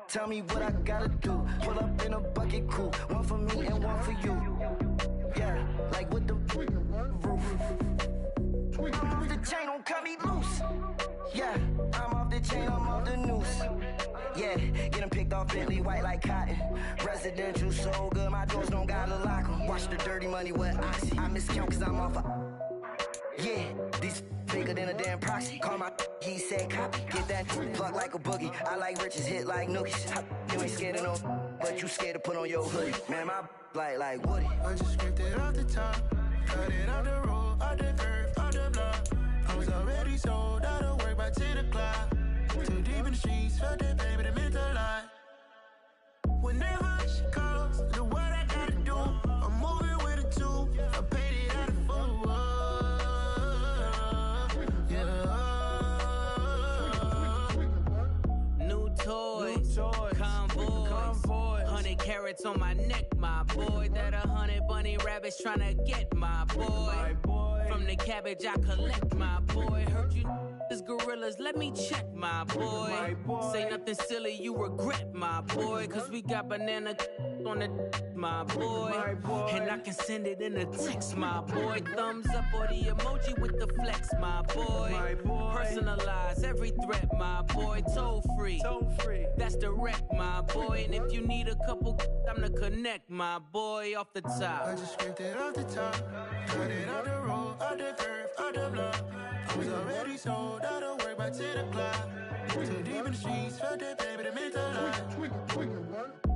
Tell me what I gotta do. Pull up in a bucket crew, one for me and one for you. Yeah, like with the roof. I'm off the chain, don't cut me loose. Yeah, I'm off the chain, I'm off the noose. Yeah, getting picked off Bentley white like cotton. Residential so good, my doors don't gotta lock 'em. Watch the dirty money with Oxy. I miscount cause I'm off a... Yeah, these bigger than a damn proxy. Call my he said copy. Get that plug like a boogie. I like riches, hit like nookies. You ain't scared of no, but you scared to put on your hoodie. Man, my like Woody. I just scraped it off the top, cut it off the road, off the curve, off the block. I was already sold out of work by 10 o'clock. Too deep in the streets, felt that baby, that meant a lot. Whenever she calls, do what I gotta do. I'm moving with a two, I paid it out of full. Yeah. New toys, convoys, 100 carats on my neck, my boy. That 100 bunny rabbits tryna get my boy. From the cabbage I collect, my boy. Heard you is gorillas, let me check, my boy. Say nothing silly, you regret, my boy. Cause we got banana on the my boy. And I can send it in a text, my boy. Thumbs up or the emoji with the flex, my boy. Personalize every threat, my boy. Toll free, that's direct, my boy. And if you need a couple, I'm the connect, my boy. Off the top, I just scraped it off the top, cut it off the road, off the curve, off the block. I was already sold out of work by 10 o'clock. Too deep in the streets, felt that baby, that meant a lot.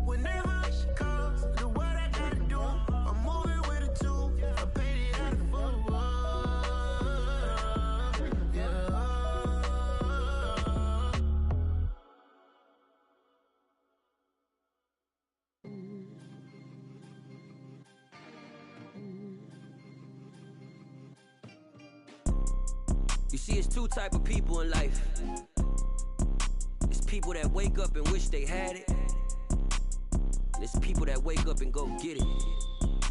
Whenever she calls, do what I gotta do. I'm moving with a two, I paid it out of full. Yeah. You see, it's two type of people in life. It's people that wake up and wish they had it. And it's people that wake up and go get it.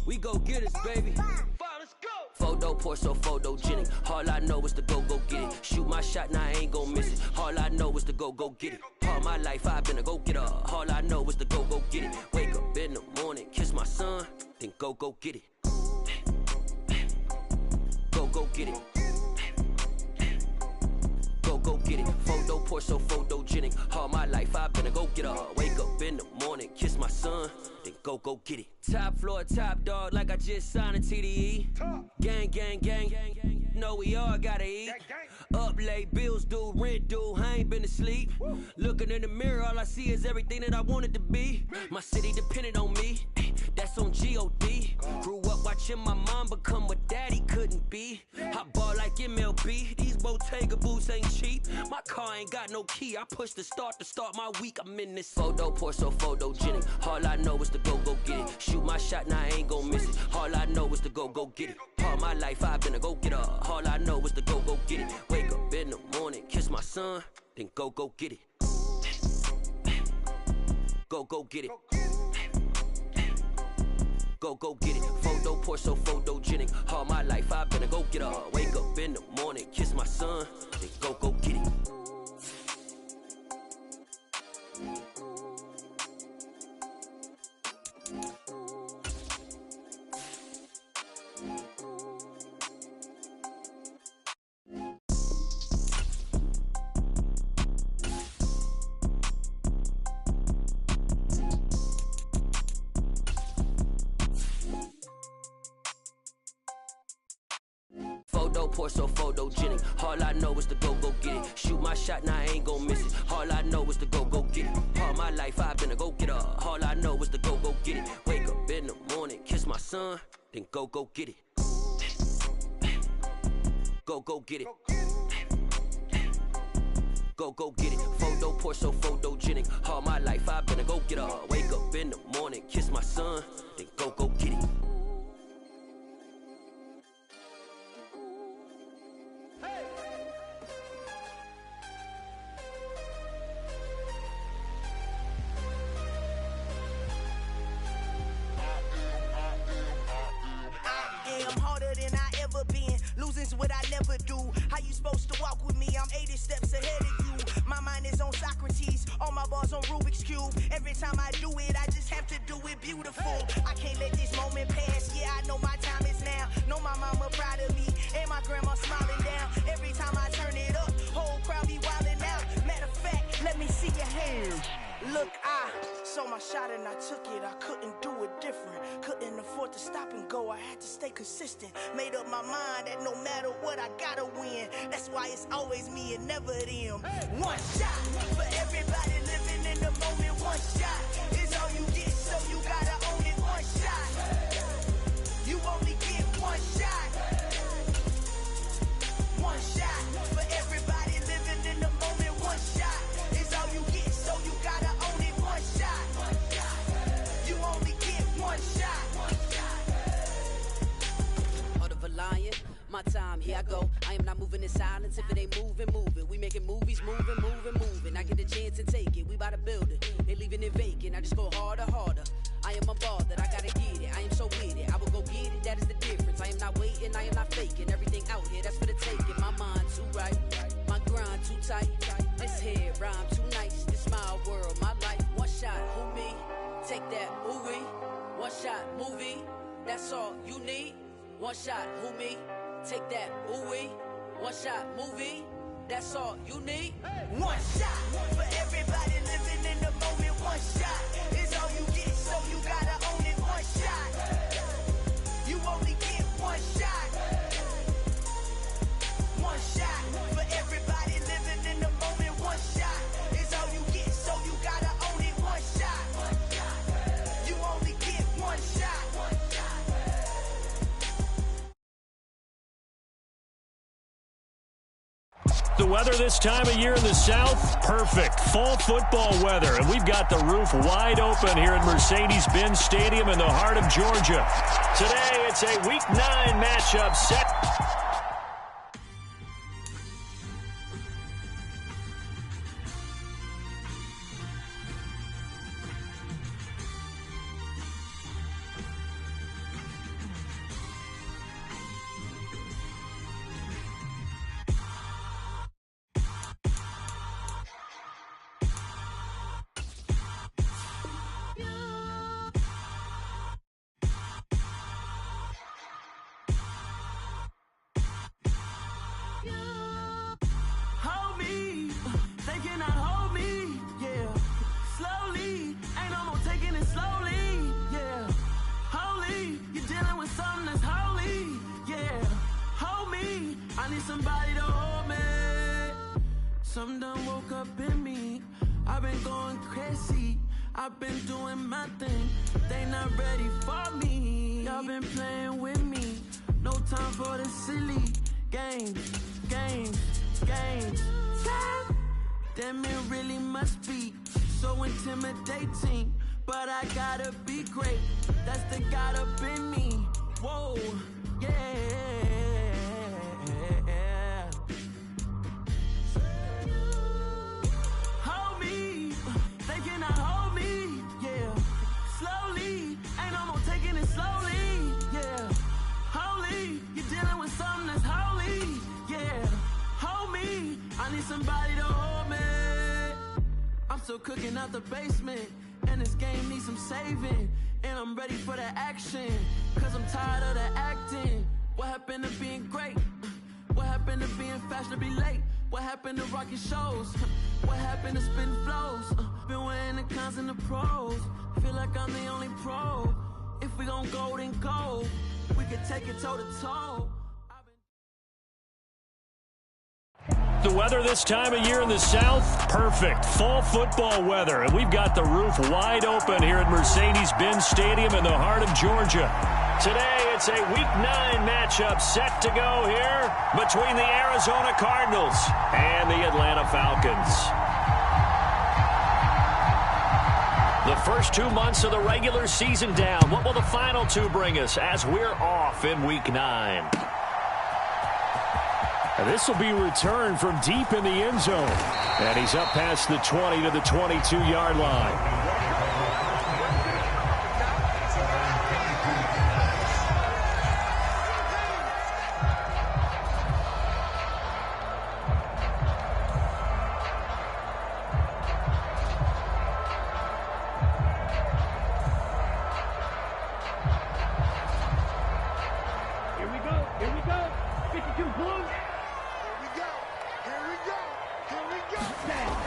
We go get it, baby. Let's go. Photo poor, so photogenic. All I know is to go get it. Shoot my shot, now I ain't gon' miss it. All I know is to go get it. All my life I've been a go getter. All I know is to go get it. Wake up in the morning, kiss my son, then go get it. Go get it. Go get it. Photo poor, so photogenic. All my life I've been a go getter. Wake up in the morning, kiss my son, then go get it. Top floor, top dog, like I just signed a TDE. Gang, gang, gang, gang, gang. Know we all gotta eat. Up late, bills due, rent due, I ain't been asleep. Looking in the mirror, all I see is everything that I wanted to be. My city depended on me, that's on G.O.D. Grew up watching my mom become what daddy couldn't be. I ball like MLB, these Bottega boots ain't cheap. My car ain't got no key, I push the start to start my week. I'm in this photo poor, so photogenic. All I know is to go get it. Shoot my shot, now I ain't gon' miss it. All I know is to go get it. All my life I've been a go getter. All I know is to go get it. Wake up in the morning, kiss my son, then go get it. Go get it. Go get it. Photo poor, so photogenic. All my life I've been a go getter. Wake up in the morning, kiss my son, then go get it. Photo poor, so photogenic. All I know is to go get it. Shoot my shot, now I ain't gon' miss it. All I know is to go get it. All my life I've been a go getter. All I know is to go get it. Wake up in the morning, kiss my son, then go get it. Go get it. Go get it. Photo poor, so photogenic. All my life I've been a go getter. Wake up in the morning, kiss my son, then go get it. Losing's what I never do. How you supposed to walk with me? I'm 80 steps ahead of you. My mind is on Socrates, all my bars on Rubik's Cube. beautiful. I can't let this moment pass. Yeah, I know my time is now. Know my mama proud of me and my grandma smiling down. Every time I turn it up, whole crowd be wildin' out. Matter of fact, let me see your hands. Look, I saw my shot and I took it. I couldn't do it different. Couldn't afford to stop and go. I had to stay consistent. Made up my mind that no matter what, I gotta win. That's why it's always me and never them. One shot for everybody living in the moment. One shot is all you get, so you gotta own it. One shot. You only get one shot. One shot for everybody living in the moment. One shot is all you get, so you gotta own it. One shot. You only get one shot. Heart of a lion, my time, here I go. I am not moving in silence. If it ain't moving, moving. We making movies, moving, moving, moving. I get a chance and take it. We bout to build it. They leaving it vacant. I just go harder, harder. I am unbothered, I gotta get it. I am so with it. I will go get it, that is the difference. I am not waiting, I am not faking. Everything out here, that's for the taking. My mind too right, my grind too tight. This head rhyme too nice. This my world, my life. One shot, who me? Take that, ooh wee. One shot, movie. That's all you need. One shot, who me? Take that, ooh wee. One shot, movie. That's all you need. One shot for everybody living in the moment. One shot is all you get, so you gotta own it. One shot. You only get one shot. One shot for everybody living in the moment. One shot is all you get, so you gotta own it. One shot. You only get one shot. The weather this time of year in the South, perfect. Fall football weather, and we've got the roof wide open here at Mercedes-Benz Stadium in the heart of Georgia. Today, it's a Week 9 matchup set. Somebody to hold me. Something done woke up in me. I've been going crazy. I've been doing my thing. They not ready for me. Y'all been playing with me. No time for the silly games. Damn, it really must be so intimidating. But I gotta be great. That's the God up in me. Whoa, yeah. Somebody to hold me. I'm still cooking out the basement, and this game needs some saving. And I'm ready for the action, cause I'm tired of the acting. What happened to being great? What happened to being fashionably late? What happened to rocking shows? What happened to spitting flows? Been weighing the cons and the pros. Feel like I'm the only pro. If we gon' go, then go. We can take it toe to toe. The weather this time of year in the South, perfect. Fall football weather, and we've got the roof wide open here at Mercedes-Benz Stadium in the heart of Georgia. Today, it's a Week 9 matchup set to go here between the Arizona Cardinals and the Atlanta Falcons. The first 2 months of the regular season down. What will the final two bring us as we're off in Week 9? And this will be returned from deep in the end zone. And he's up past the 20 to the 22-yard line.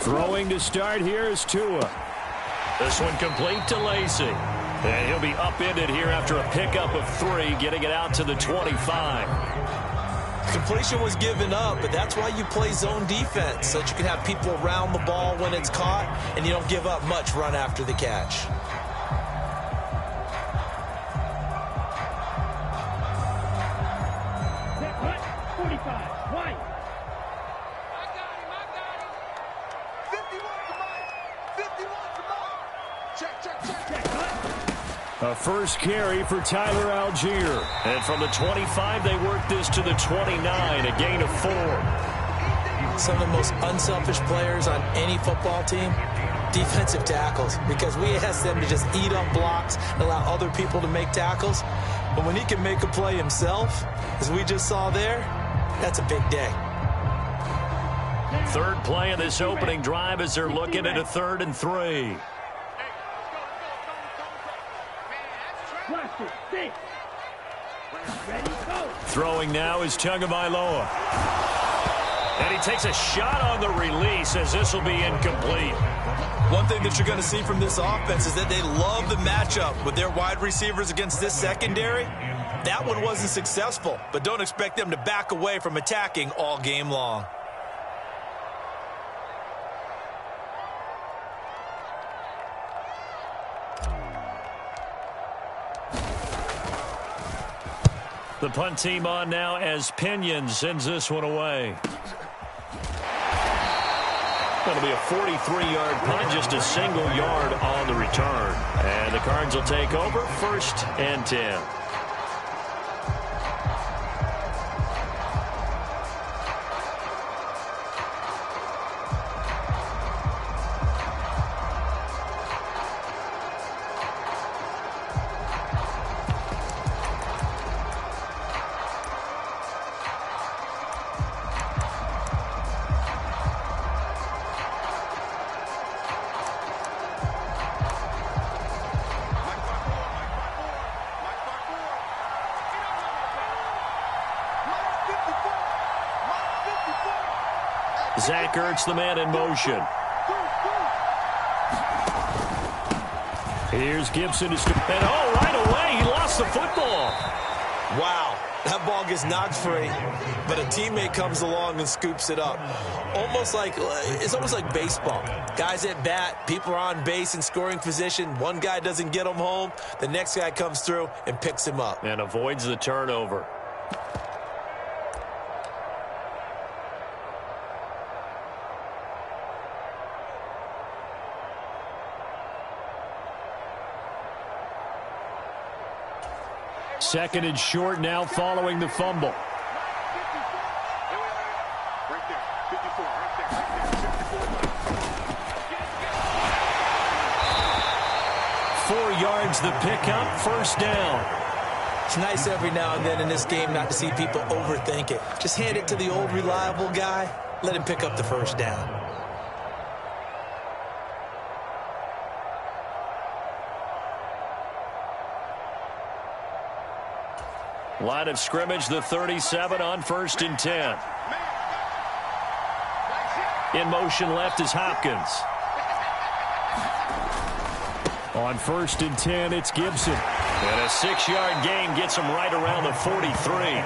Throwing to start here is Tua. This one complete to Lacy. And he'll be upended here after a pickup of 3, getting it out to the 25. Completion was given up, but that's why you play zone defense, so that you can have people around the ball when it's caught, and you don't give up much run after the catch. A first carry for Tyler Algier. And from the 25, they work this to the 29, a gain of 4. Some of the most unselfish players on any football team, defensive tackles, because we ask them to just eat up blocks and allow other people to make tackles. But when he can make a play himself, as we just saw there, that's a big day. Third play of this opening drive as they're looking at a 3rd and 3. Throwing now is Tagovailoa. And he takes a shot on the release as this will be incomplete. One thing that you're going to see from this offense is that they love the matchup with their wide receivers against this secondary. That one wasn't successful, but don't expect them to back away from attacking all game long. The punt team on now as Pinion sends this one away. That'll be a 43-yard punt, just a single yard on the return. And the Cards will take over, 1st and 10. Zach Ertz, the man in motion. Here's Gibson. And right away, he lost the football. Wow, that ball gets knocked free, but a teammate comes along and scoops it up. It's almost like baseball. Guys at bat, people are on base in scoring position. One guy doesn't get him home. The next guy comes through and picks him up. And avoids the turnover. Second and short now following the fumble. Four yards the pickup, 1st down. It's nice every now and then in this game not to see people overthink it. Just hand it to the old reliable guy. Let him pick up the 1st down. Line of scrimmage, the 37 on 1st and 10. In motion left is Hopkins. On 1st and 10, it's Gibson. And a 6-yard gain gets him right around the 43.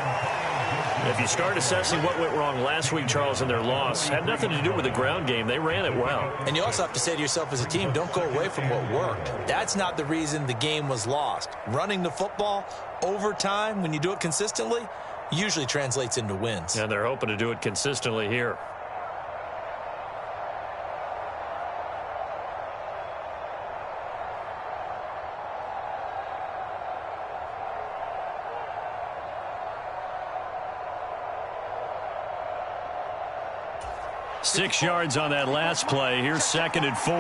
If you start assessing what went wrong last week, Charles, in their loss, had nothing to do with the ground game. They ran it well. And you also have to say to yourself as a team, don't go away from what worked. That's not the reason the game was lost. Running the football over time, when you do it consistently, usually translates into wins. And they're hoping to do it consistently here. Six yards on that last play. Here's 2nd and 4.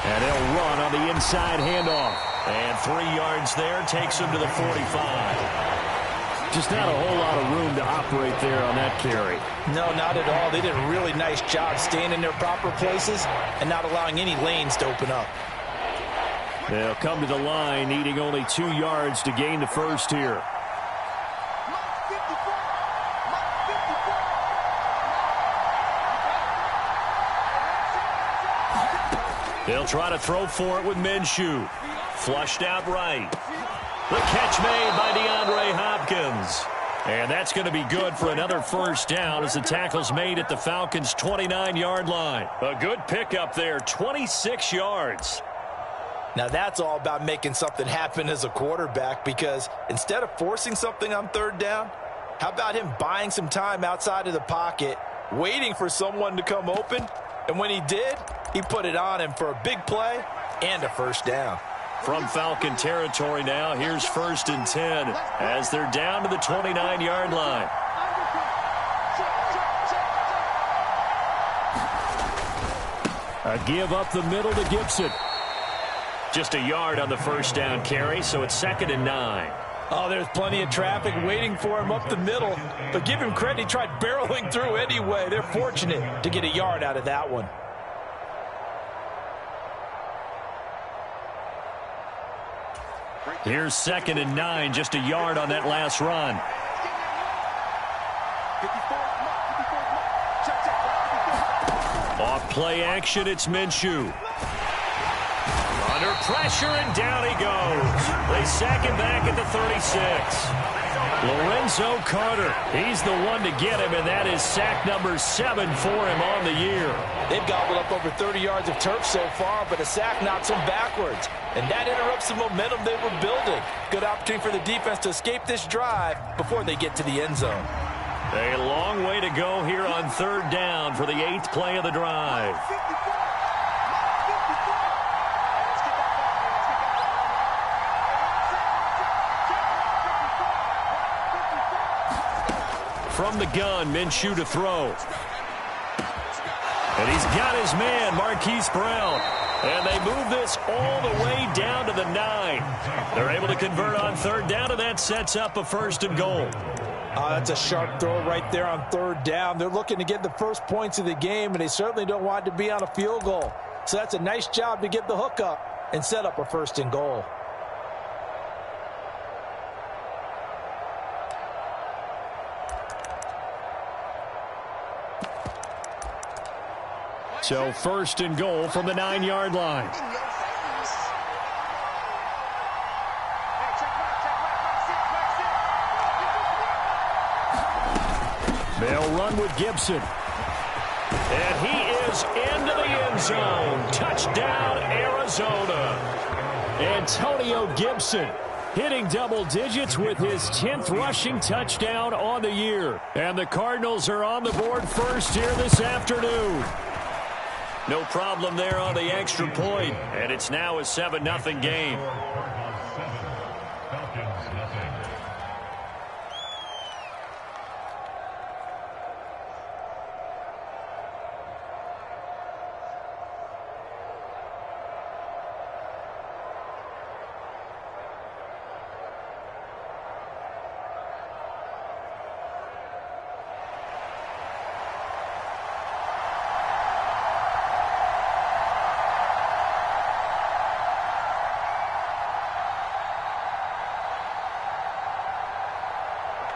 And they'll run on the inside handoff. And 3 yards there takes him to the 45. Just not a whole lot of room to operate there on that carry. No, not at all. They did a really nice job staying in their proper places and not allowing any lanes to open up. They'll come to the line, needing only 2 yards to gain the 1st here. They'll try to throw for it with Minshew. Flushed out right. The catch made by DeAndre Hopkins. And that's going to be good for another first down as the tackle's made at the Falcons' 29-yard line. A good pickup there, 26 yards. Now that's all about making something happen as a quarterback, because instead of forcing something on third down, how about him buying some time outside of the pocket, waiting for someone to come open, and when he did, he put it on him for a big play and a first down. From Falcon territory now, here's 1st and 10 as they're down to the 29-yard line. A give up the middle to Gibson. Just a yard on the first down carry, so it's 2nd and 9. Oh, there's plenty of traffic waiting for him up the middle, but give him credit, he tried barreling through anyway. They're fortunate to get a yard out of that one. Here's 2nd and 9, just a yard on that last run. Off play action, it's Minshew. Under pressure, and down he goes. They sack him back at the 36. Lorenzo Carter, he's the one to get him, and that is sack number 7 for him on the year. They've gobbled up over 30 yards of turf so far, but a sack knocks them backwards. And that interrupts the momentum they were building. Good opportunity for the defense to escape this drive before they get to the end zone. A long way to go here on 3rd down for the 8th play of the drive. From the gun, Minshew to throw. And he's got his man, Marquise Brown. And they move this all the way down to the 9. They're able to convert on 3rd down, and that sets up a 1st and goal. That's a sharp throw right there on 3rd down. They're looking to get the first points of the game, and they certainly don't want it to be on a field goal. So that's a nice job to get the hook up and set up a 1st and goal. So 1st and goal from the 9-yard line. They'll run with Gibson. And he is into the end zone. Touchdown, Arizona. Antonio Gibson hitting double digits with his 10th rushing touchdown on the year. And the Cardinals are on the board first here this afternoon. No problem there on the extra point, and it's now a 7-0 game.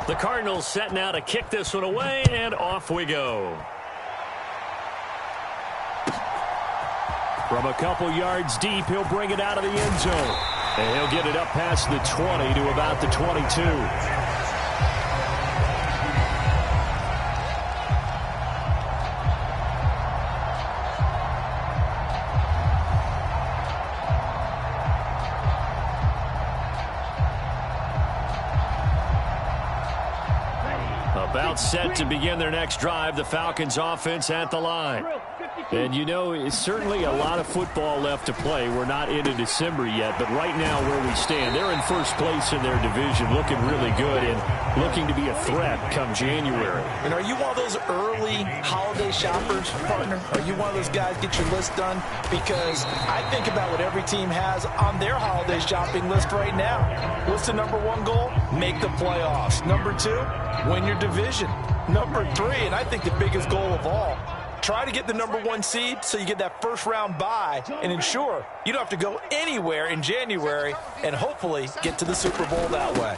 The Cardinals setting out to kick this one away, and off we go. From a couple yards deep, he'll bring it out of the end zone. And he'll get it up past the 20 to about the 22. About set to begin their next drive, the Falcons offense at the line. And you know, it's certainly a lot of football left to play. We're not into December yet, but right now where we stand, they're in first place in their division, looking really good and looking to be a threat come January. And are you one of those early holiday shoppers, partner? Are you one of those guys get your list done? Because I think about what every team has on their holiday shopping list right now. What's the number 1 goal? Make the playoffs. Number 2, win your division. Number 3, and I think the biggest goal of all, try to get the number 1 seed so you get that first-round bye and ensure you don't have to go anywhere in January and hopefully get to the Super Bowl that way.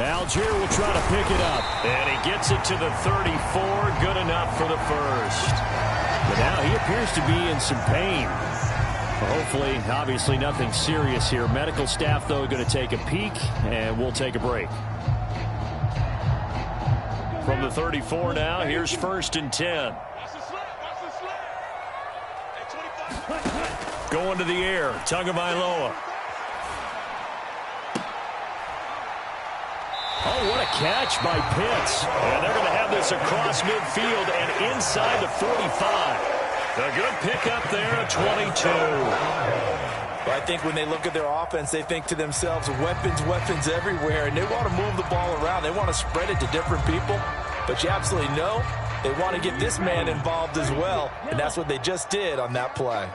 Algier will try to pick it up, and he gets it to the 34, good enough for the first. But now he appears to be in some pain. Hopefully, obviously nothing serious here. Medical staff, though, going to take a peek, and we'll take a break. From the 34 now, here's 1st and 10. Going to the air, Tagovailoa. Oh, what a catch by Pitts. And they're going to have this across midfield and inside the 45. A good pickup there at 22. Well, I think when they look at their offense, they think to themselves, weapons everywhere, and they want to move the ball around. They want to spread it to different people, but you absolutely know they want to get this man involved as well, and that's what they just did on that play.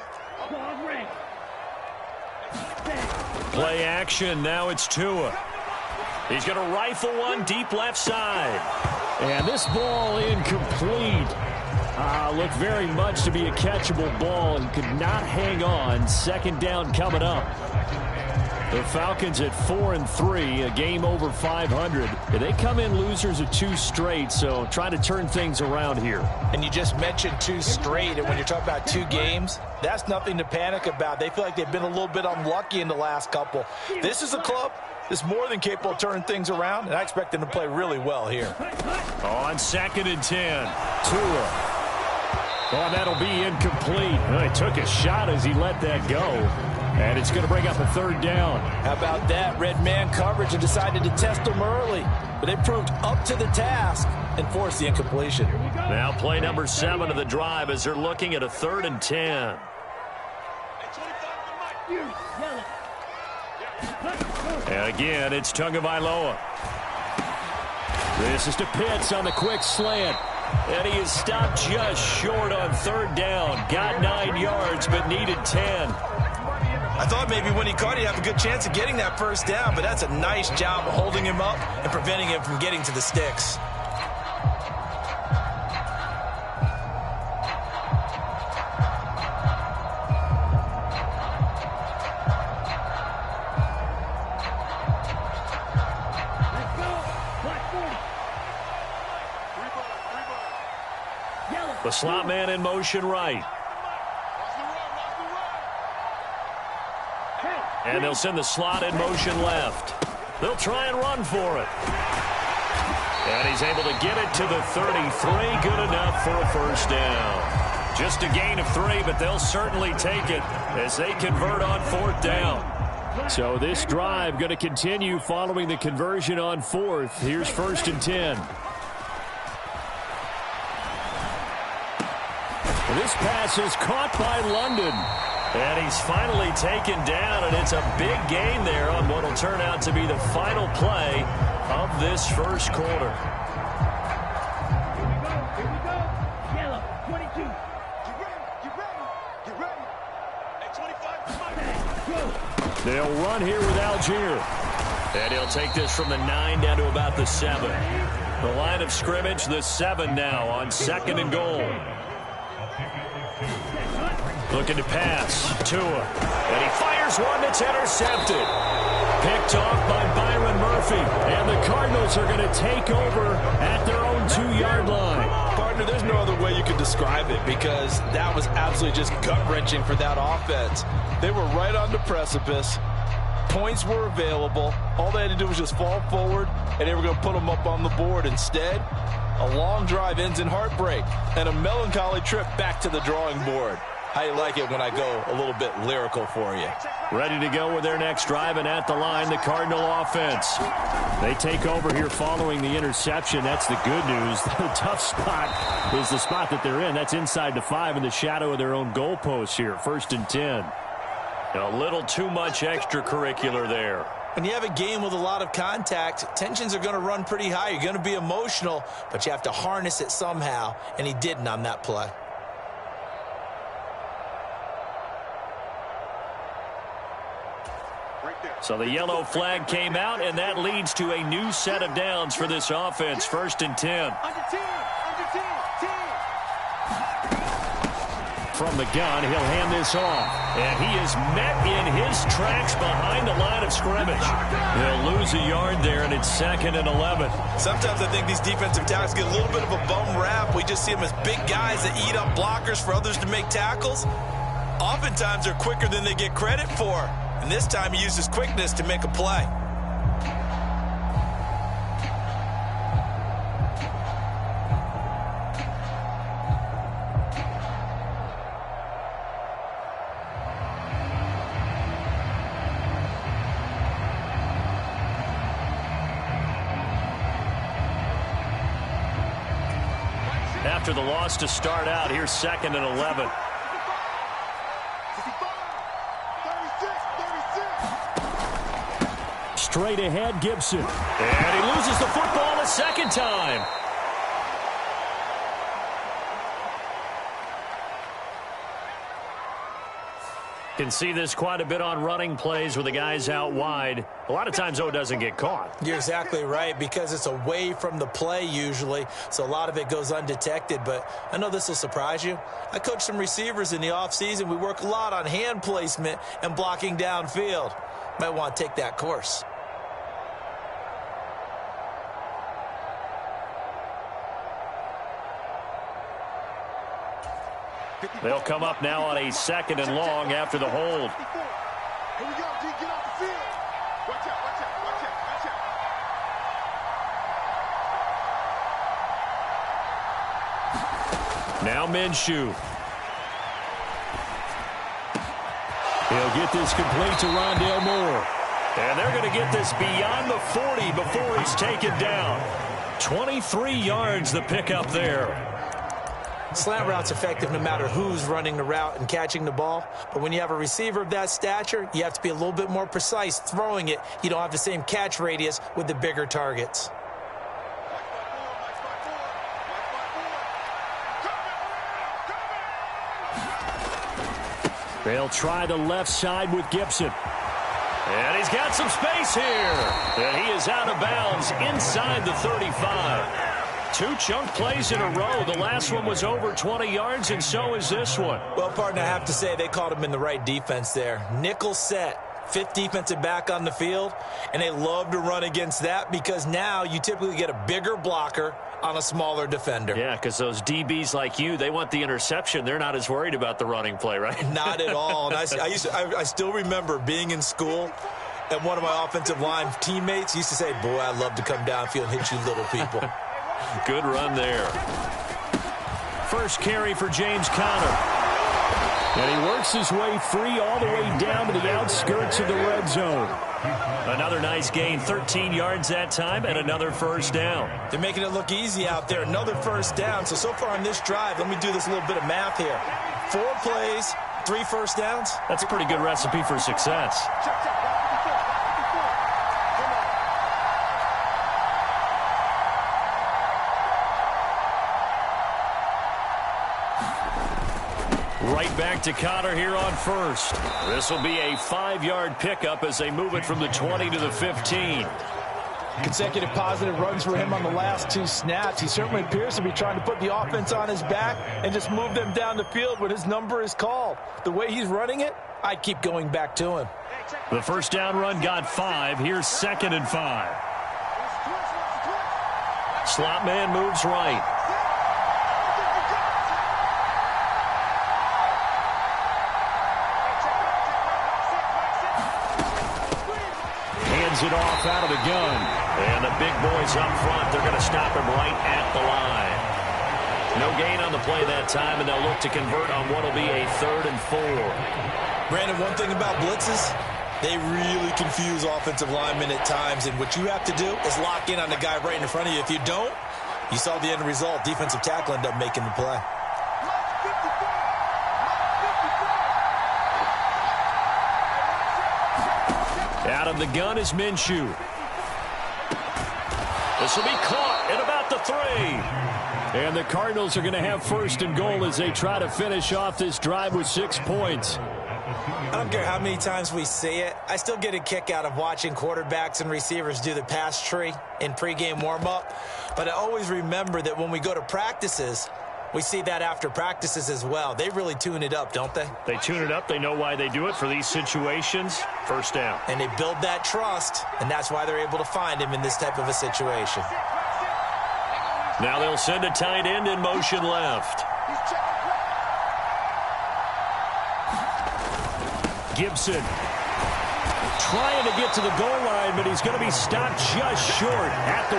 Play action. Now it's Tua. He's going to rifle one deep left side. And this ball incomplete. Looked very much to be a catchable ball and could not hang on. 2nd down coming up. The Falcons at 4-3, a game over 500. They come in losers of 2 straight, so try to turn things around here. And you just mentioned 2 straight, and when you're talking about 2 games, that's nothing to panic about. They feel like they've been a little bit unlucky in the last couple. This is a club that's more than capable of turning things around, and I expect them to play really well here. On 2nd and 10, Tua. Oh, that'll be incomplete. Well, he took a shot as he let that go. And it's going to bring up a 3rd down. How about that? Red man coverage and decided to test them early. But they proved up to the task and forced the incompletion. Now play number 7 of the drive as they're looking at a 3rd and 10. And again, it's Tagovailoa. This is to Pitts on the quick slant. And he is stopped just short on 3rd down. Got 9 yards, but needed 10. I thought maybe when he caught it, he'd have a good chance of getting that 1st down, but that's a nice job of holding him up and preventing him from getting to the sticks. The slot man in motion right. And they'll send the slot in motion left. They'll try and run for it. And he's able to get it to the 33. Good enough for a 1st down. Just a gain of 3, but they'll certainly take it as they convert on 4th down. So this drive going to continue following the conversion on 4th. Here's 1st and 10. This pass is caught by London. And he's finally taken down, and it's a big gain there on what will turn out to be the final play of this 1st quarter. Here we go. Yellow, 22. Get ready. At 25. They'll run here with Algier. And he'll take this from the 9 down to about the 7. The line of scrimmage, the 7 now on 2nd and goal. Looking to pass. Tua. And he fires one that's intercepted. Picked off by Byron Murphy. And the Cardinals are going to take over at their own 2-yard line. Partner, there's no other way you can describe it because that was absolutely just gut-wrenching for that offense. They were right on the precipice. Points were available. All they had to do was just fall forward, and they were going to put them up on the board. Instead, a long drive ends in heartbreak and a melancholy trip back to the drawing board. How you like it when I go a little bit lyrical for you? Ready to go with their next drive, and at the line, the Cardinal offense. They take over here following the interception. That's the good news. The tough spot is the spot that they're in. That's inside the 5 in the shadow of their own goalpost here. 1st and 10. A little too much extracurricular there. When you have a game with a lot of contact, tensions are going to run pretty high. You're going to be emotional, but you have to harness it somehow, and he didn't on that play. So the yellow flag came out, and that leads to a new set of downs for this offense. 1st and 10. From the gun, he'll hand this off. And he is met in his tracks behind the line of scrimmage. He'll lose a yard there, and it's 2nd and 11. Sometimes I think these defensive tackles get a little bit of a bum rap. We just see them as big guys that eat up blockers for others to make tackles. Oftentimes they're quicker than they get credit for. And this time he uses quickness to make a play. After the loss to start out, here's 2nd and 11. Straight ahead, Gibson. And he loses the football a second time. Can see this quite a bit on running plays with the guys out wide. A lot of times, though, it doesn't get caught. You're exactly right, because it's away from the play usually, so a lot of it goes undetected. But I know this will surprise you. I coach some receivers in the offseason. We work a lot on hand placement and blocking downfield. Might want to take that course. They'll come up now on a 2nd and long after the hold. Here we go, D, get off the field. Watch out, watch out, watch out, watch out. Now Minshew. He'll get this complete to Rondale Moore. And they're going to get this beyond the 40 before he's taken down. 23 yards the pickup there. Slant route's effective no matter who's running the route and catching the ball. But when you have a receiver of that stature, you have to be a little bit more precise throwing it. You don't have the same catch radius with the bigger targets. They'll try the left side with Gibson. And he's got some space here. And he is out of bounds inside the 35. 2 chunk plays in a row. The last one was over 20 yards, and so is this one. Well, partner, I have to say they called him in the right defense there. Nickel set, 5th defensive back on the field, and they love to run against that because now you typically get a bigger blocker on a smaller defender. Yeah, because those DBs like you, they want the interception. They're not as worried about the running play, right? Not at all. And I still remember being in school, and one of my offensive line teammates used to say, boy, I'd love to come downfield and hit you little people. Good run there. First carry for James Conner. And he works his way free all the way down to the outskirts of the red zone. Another nice gain, 13 yards that time, and another first down. They're making it look easy out there. Another first down. So far on this drive, let me do this little bit of math here. 4 plays, 3 first downs. That's a pretty good recipe for success. Right back to Conner here on first. This will be a 5-yard pickup as they move it from the 20 to the 15. Consecutive positive runs for him on the last 2 snaps. He certainly appears to be trying to put the offense on his back and just move them down the field when his number is called. The way he's running it, I'd keep going back to him. The first down run got 5. Here's 2nd and 5. Slot man moves right. It off out of the gun. And the big boys up front, they're going to stop him right at the line. No gain on the play that time, and they'll look to convert on what will be a 3rd and 4. Brandon, one thing about blitzes, they really confuse offensive linemen at times, and what you have to do is lock in on the guy right in front of you. If you don't, you saw the end result. Defensive tackle ended up making the play. Out of the gun is Minshew. This will be caught at about the 3. And the Cardinals are going to have 1st and goal as they try to finish off this drive with 6 points. I don't care how many times we see it. I still get a kick out of watching quarterbacks and receivers do the pass tree in pregame warm-up. But I always remember that when we go to practices, we see that after practices as well. They really tune it up, don't they? They tune it up. They know why they do it for these situations. First down. And they build that trust, and that's why they're able to find him in this type of a situation. Now they'll send a tight end in motion left. Gibson. Trying to get to the goal line, but he's going to be stopped just short at the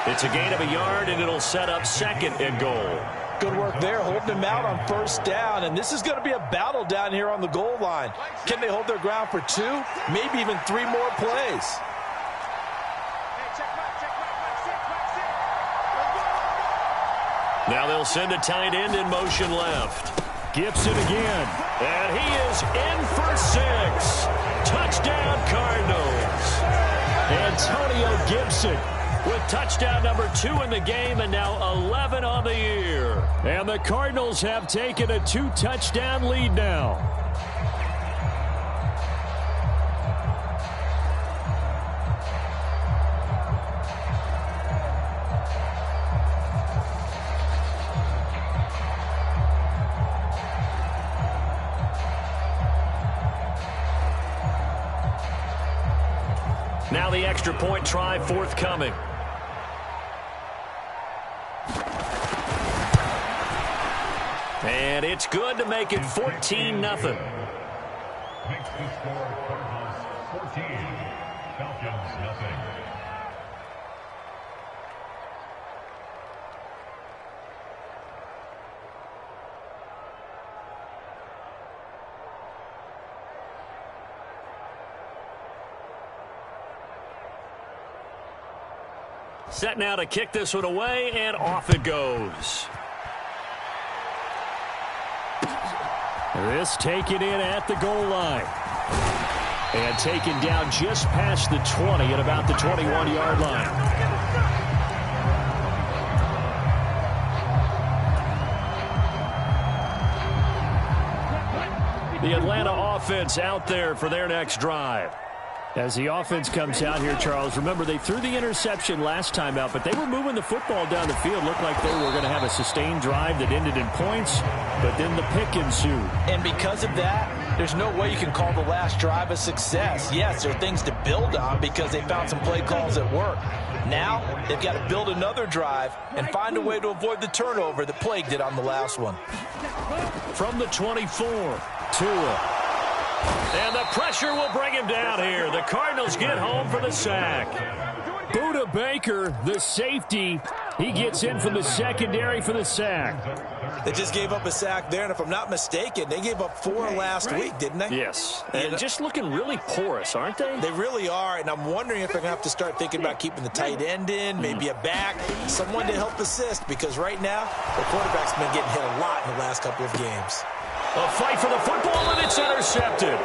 1. It's a gain of a yard, and it'll set up 2nd and goal. Good work there, holding him out on 1st down, and this is going to be a battle down here on the goal line. Can they hold their ground for 2, maybe even 3 more plays? Now they'll send a tight end in motion left. Gibson again, and he is in for 6. Touchdown, Cardinals. Antonio Gibson with touchdown number 2 in the game, and now 11 on the year. And the Cardinals have taken a 2-touchdown lead now. Now the extra point try forthcoming. And it's good to make it 14-0. Makes the score Cardinals 14, Falcons nothing. Set now to kick this one away, and off it goes. This taken in at the goal line. And taken down just past the 20 at about the 21-yard line. The Atlanta offense out there for their next drive. As the offense comes out here, Charles, remember they threw the interception last time out, but they were moving the football down the field. Looked like they were going to have a sustained drive that ended in points, but then the pick ensued. And because of that, there's no way you can call the last drive a success. Yes, there are things to build on because they found some play calls that work. Now, they've got to build another drive and find a way to avoid the turnover that plagued it on the last one. From the 24, Tua. And the pressure will bring him down here. The Cardinals get home for the sack. Budda Baker, the safety, he gets in from the secondary for the sack. They just gave up a sack there, and if I'm not mistaken, they gave up 4 last week, didn't they? Yes. And just looking really porous, aren't they? They really are, and I'm wondering if they're going to have to start thinking about keeping the tight end in, maybe a back, someone to help assist, because right now, the quarterback's been getting hit a lot in the last couple of games. A fight for the football, and it's intercepted.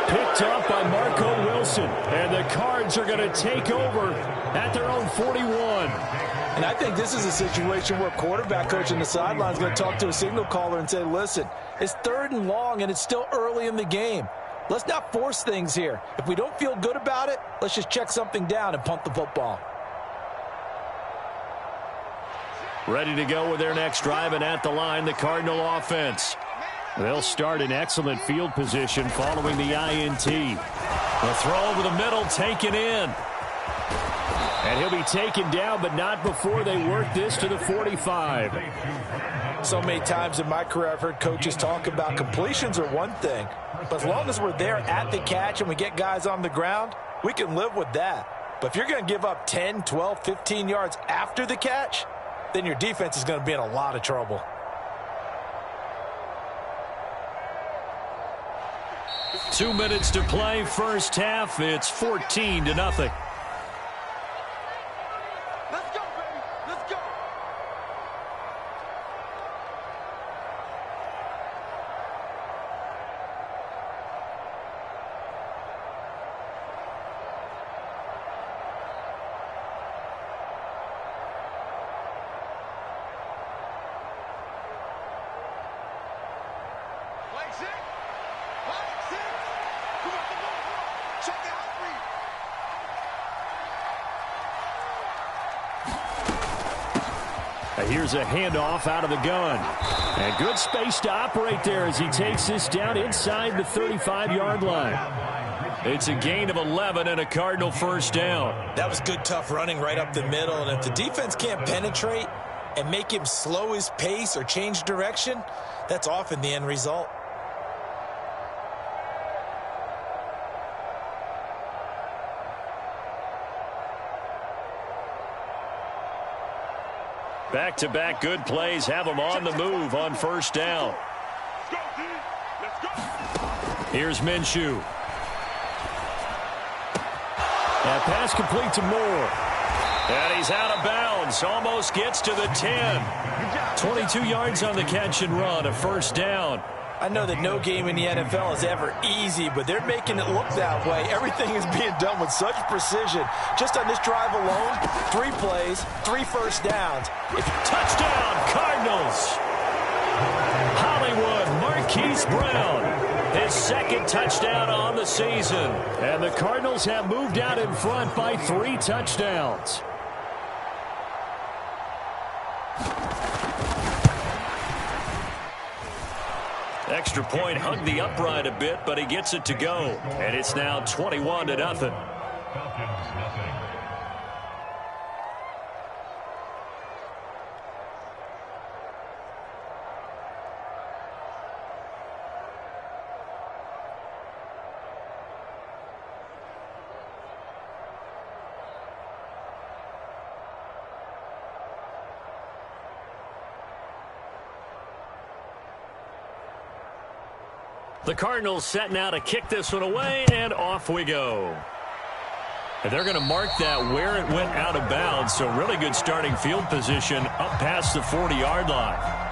Picked up by Marco Wilson. And the Cards are going to take over at their own 41. And I think this is a situation where quarterback coach on the sideline is going to talk to a signal caller and say, listen, it's 3rd and long, and it's still early in the game. Let's not force things here. If we don't feel good about it, let's just check something down and punt the football. Ready to go with their next drive, and at the line, the Cardinal offense. They'll start in excellent field position following the INT. The throw over the middle taken in. And he'll be taken down, but not before they work this to the 45. So many times in my career I've heard coaches talk about completions are one thing, but as long as we're there at the catch and we get guys on the ground, we can live with that. But if you're going to give up 10, 12, 15 yards after the catch, then your defense is going to be in a lot of trouble. Two minutes to play, first half. It's 14-0. Let's go, baby. Let's go. Play six. Here's a handoff out of the gun. And good space to operate there as he takes this down inside the 35-yard line. It's a gain of 11 and a Cardinal first down. That was good, tough running right up the middle. And if the defense can't penetrate and make him slow his pace or change direction, that's often the end result. Back-to-back good plays have them on the move on first down. Here's Minshew. That pass complete to Moore. And he's out of bounds. Almost gets to the 10. 22 yards on the catch and run. A first down. I know that no game in the NFL is ever easy, but they're making it look that way. Everything is being done with such precision. Just on this drive alone, 3 plays, 3 first downs. Touchdown, Cardinals. Hollywood Marquise Brown. His second touchdown on the season. And the Cardinals have moved out in front by 3 touchdowns. Extra point hugged the upright a bit, but he gets it to go. And it's now 21-0. Falcons, nothing. The Cardinals set now to kick this one away, and off we go. And they're going to mark that where it went out of bounds, so really good starting field position up past the 40-yard line.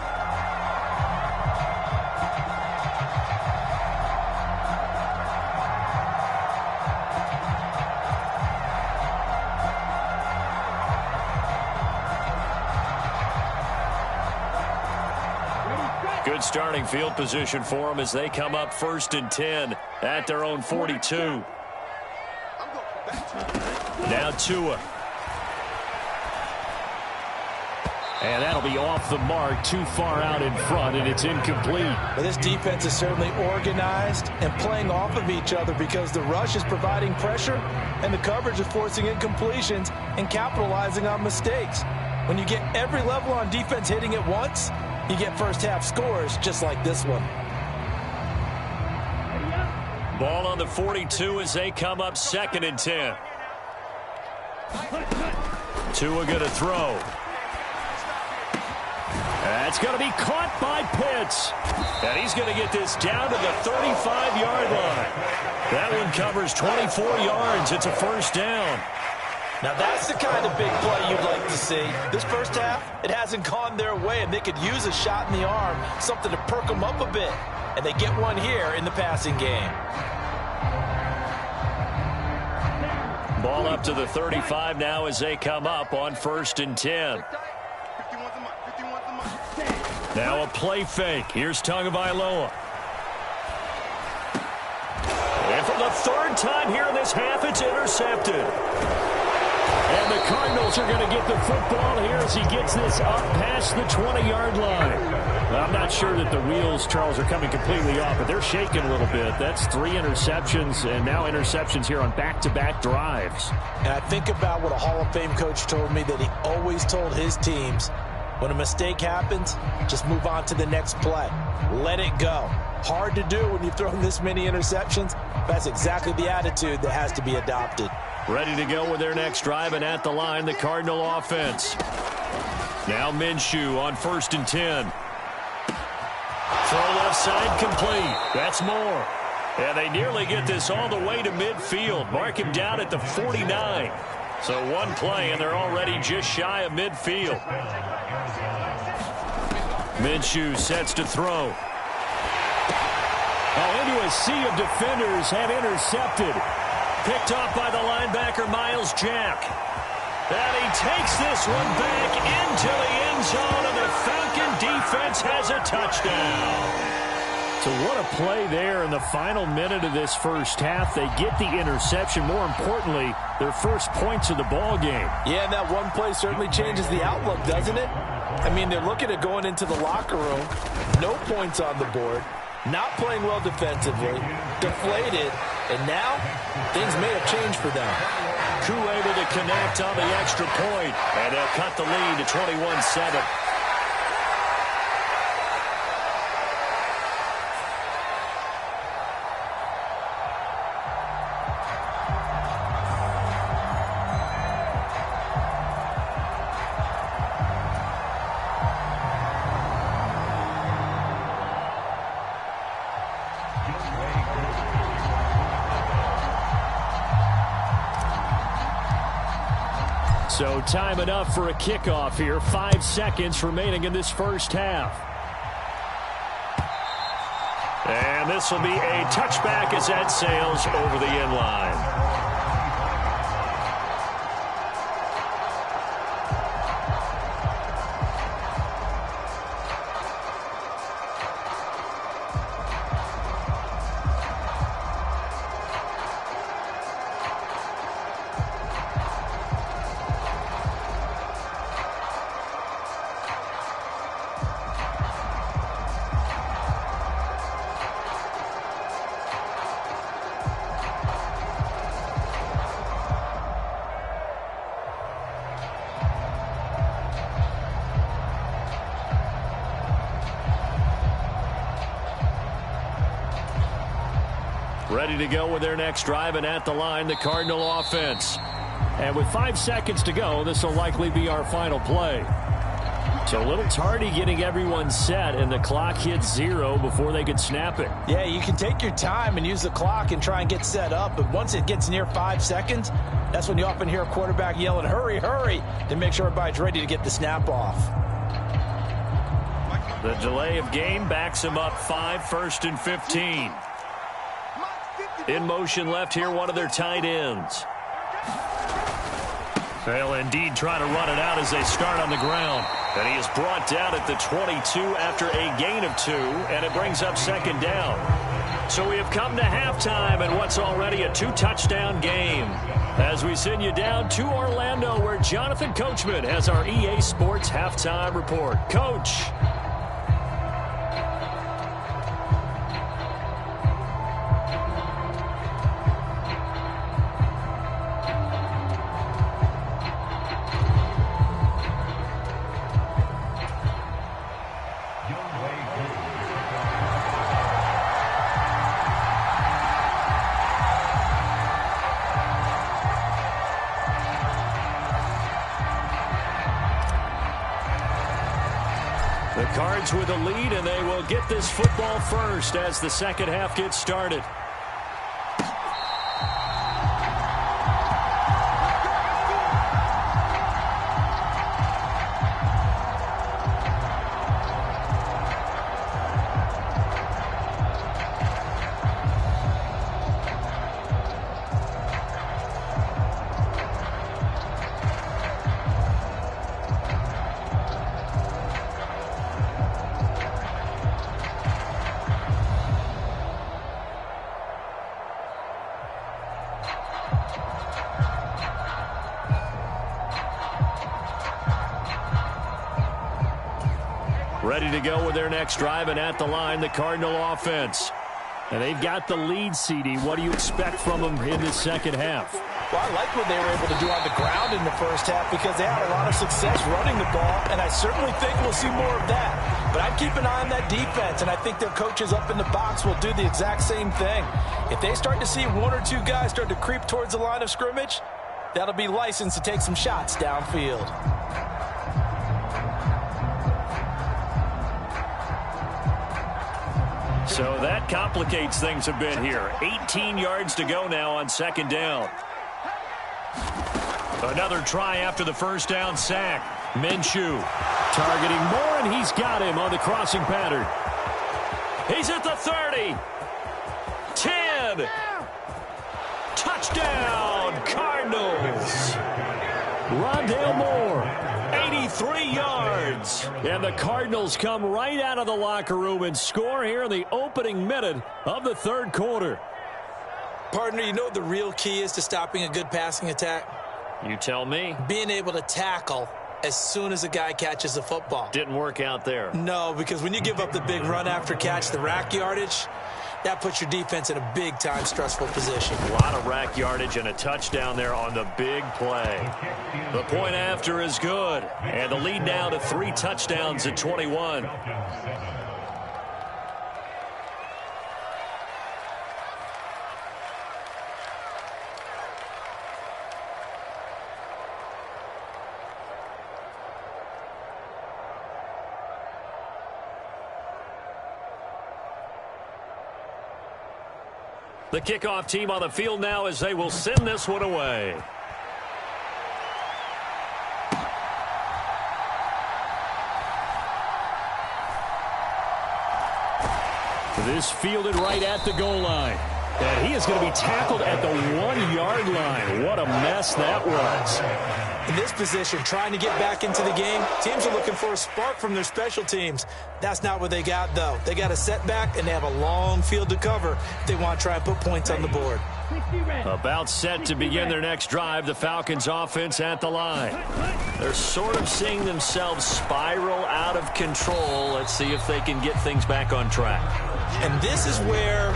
Good starting field position for them as they come up 1st and 10 at their own 42. Now Tua. And that'll be off the mark, too far out in front, and it's incomplete. But this defense is certainly organized and playing off of each other because the rush is providing pressure and the coverage is forcing incompletions and capitalizing on mistakes. When you get every level on defense hitting at once, you get first-half scores just like this one. Ball on the 42 as they come up 2nd and 10. Tua going to throw. That's going to be caught by Pitts. And he's going to get this down to the 35-yard line. That one covers 24 yards. It's a first down. Now that's the kind of big play you'd like to see. This first half, it hasn't gone their way, and they could use a shot in the arm, something to perk them up a bit. And they get one here in the passing game. Ball up to the 35 now as they come up on 1st and 10. Now a play fake. Here's Tagovailoa. And for the 3rd time here in this half, it's intercepted. And the Cardinals are going to get the football here as he gets this up past the 20-yard line. I'm not sure that the wheels, Charles, are coming completely off, but they're shaking a little bit. That's 3 interceptions, and now interceptions here on back-to-back drives. And I think about what a Hall of Fame coach told me that he always told his teams, when a mistake happens, just move on to the next play. Let it go. Hard to do when you've thrown this many interceptions. That's exactly the attitude that has to be adopted. Ready to go with their next drive, and at the line, the Cardinal offense. Now Minshew on 1st and 10. Throw left side complete. That's Moore. And they nearly get this all the way to midfield. Mark him down at the 49. So one play, and they're already just shy of midfield. Minshew sets to throw. Oh, into a sea of defenders and intercepted. Picked off by the linebacker, Miles Jack. And he takes this one back into the end zone, and the Falcon defense has a touchdown. So what a play there in the final minute of this first half. They get the interception. More importantly, their first points of the ball game. Yeah, and that one play certainly changes the outlook, doesn't it? I mean, they're looking at going into the locker room. No points on the board. Not playing well defensively. Deflated. And now, things may have changed for them. Koo able to connect on the extra point, and they'll cut the lead to 21-7. So time enough for a kickoff here. 5 seconds remaining in this first half. And this will be a touchback as that sails over the end line. Ready to go with their next drive, and at the line, the Cardinal offense. And with 5 seconds to go, this will likely be our final play. So a little tardy getting everyone set, and the clock hits 0 before they could snap it. Yeah, you can take your time and use the clock and try and get set up, but once it gets near 5 seconds, that's when you often hear a quarterback yelling, hurry, hurry, to make sure everybody's ready to get the snap off. The delay of game backs him up 5, 1st and 15. In motion left here, one of their tight ends. They'll indeed try to run it out as they start on the ground. And he is brought down at the 22 after a gain of 2, and it brings up 2nd down. So we have come to halftime in what's already a 2-touchdown game. As we send you down to Orlando, where Jonathan Coachman has our EA Sports halftime report. Coach. The Cards with a lead, and they will get this football first as the second half gets started. Ready to go with their next drive, and at the line, the Cardinal offense. And they've got the lead, CD. What do you expect from them in the second half? Well, I like what they were able to do on the ground in the first half because they had a lot of success running the ball, and I certainly think we'll see more of that. But I'd keep an eye on that defense, and I think their coaches up in the box will do the exact same thing. If they start to see 1 or 2 guys start to creep towards the line of scrimmage, that'll be licensed to take some shots downfield. So that complicates things a bit here. 18 yards to go now on 2nd down. Another try after the first down sack. Minshew targeting Moore, and he's got him on the crossing pattern. He's at the 30. 10. Touchdown, Cardinals. Rondale Moore, 83 yards. And the Cardinals come right out of the locker room and score here in the opening minute of the third quarter. Partner, you know what the real key is to stopping a good passing attack? You tell me. Being able to tackle as soon as a guy catches the football. Didn't work out there. No, because when you give up the big run after catch, the rack yardage, that puts your defense in a big-time stressful position. A lot of rack yardage and a touchdown there on the big play. The point after is good. And the lead now to 3 touchdowns at 21. The kickoff team on the field now as they will send this one away. This fielded right at the goal line. And he is going to be tackled at the 1-yard line. What a mess that was. In this position, trying to get back into the game, teams are looking for a spark from their special teams. That's not what they got, though. They got a setback, and they have a long field to cover if they want to try and put points on the board. About set to begin their next drive, the Falcons offense at the line. They're sort of seeing themselves spiral out of control. Let's see if they can get things back on track. And this is where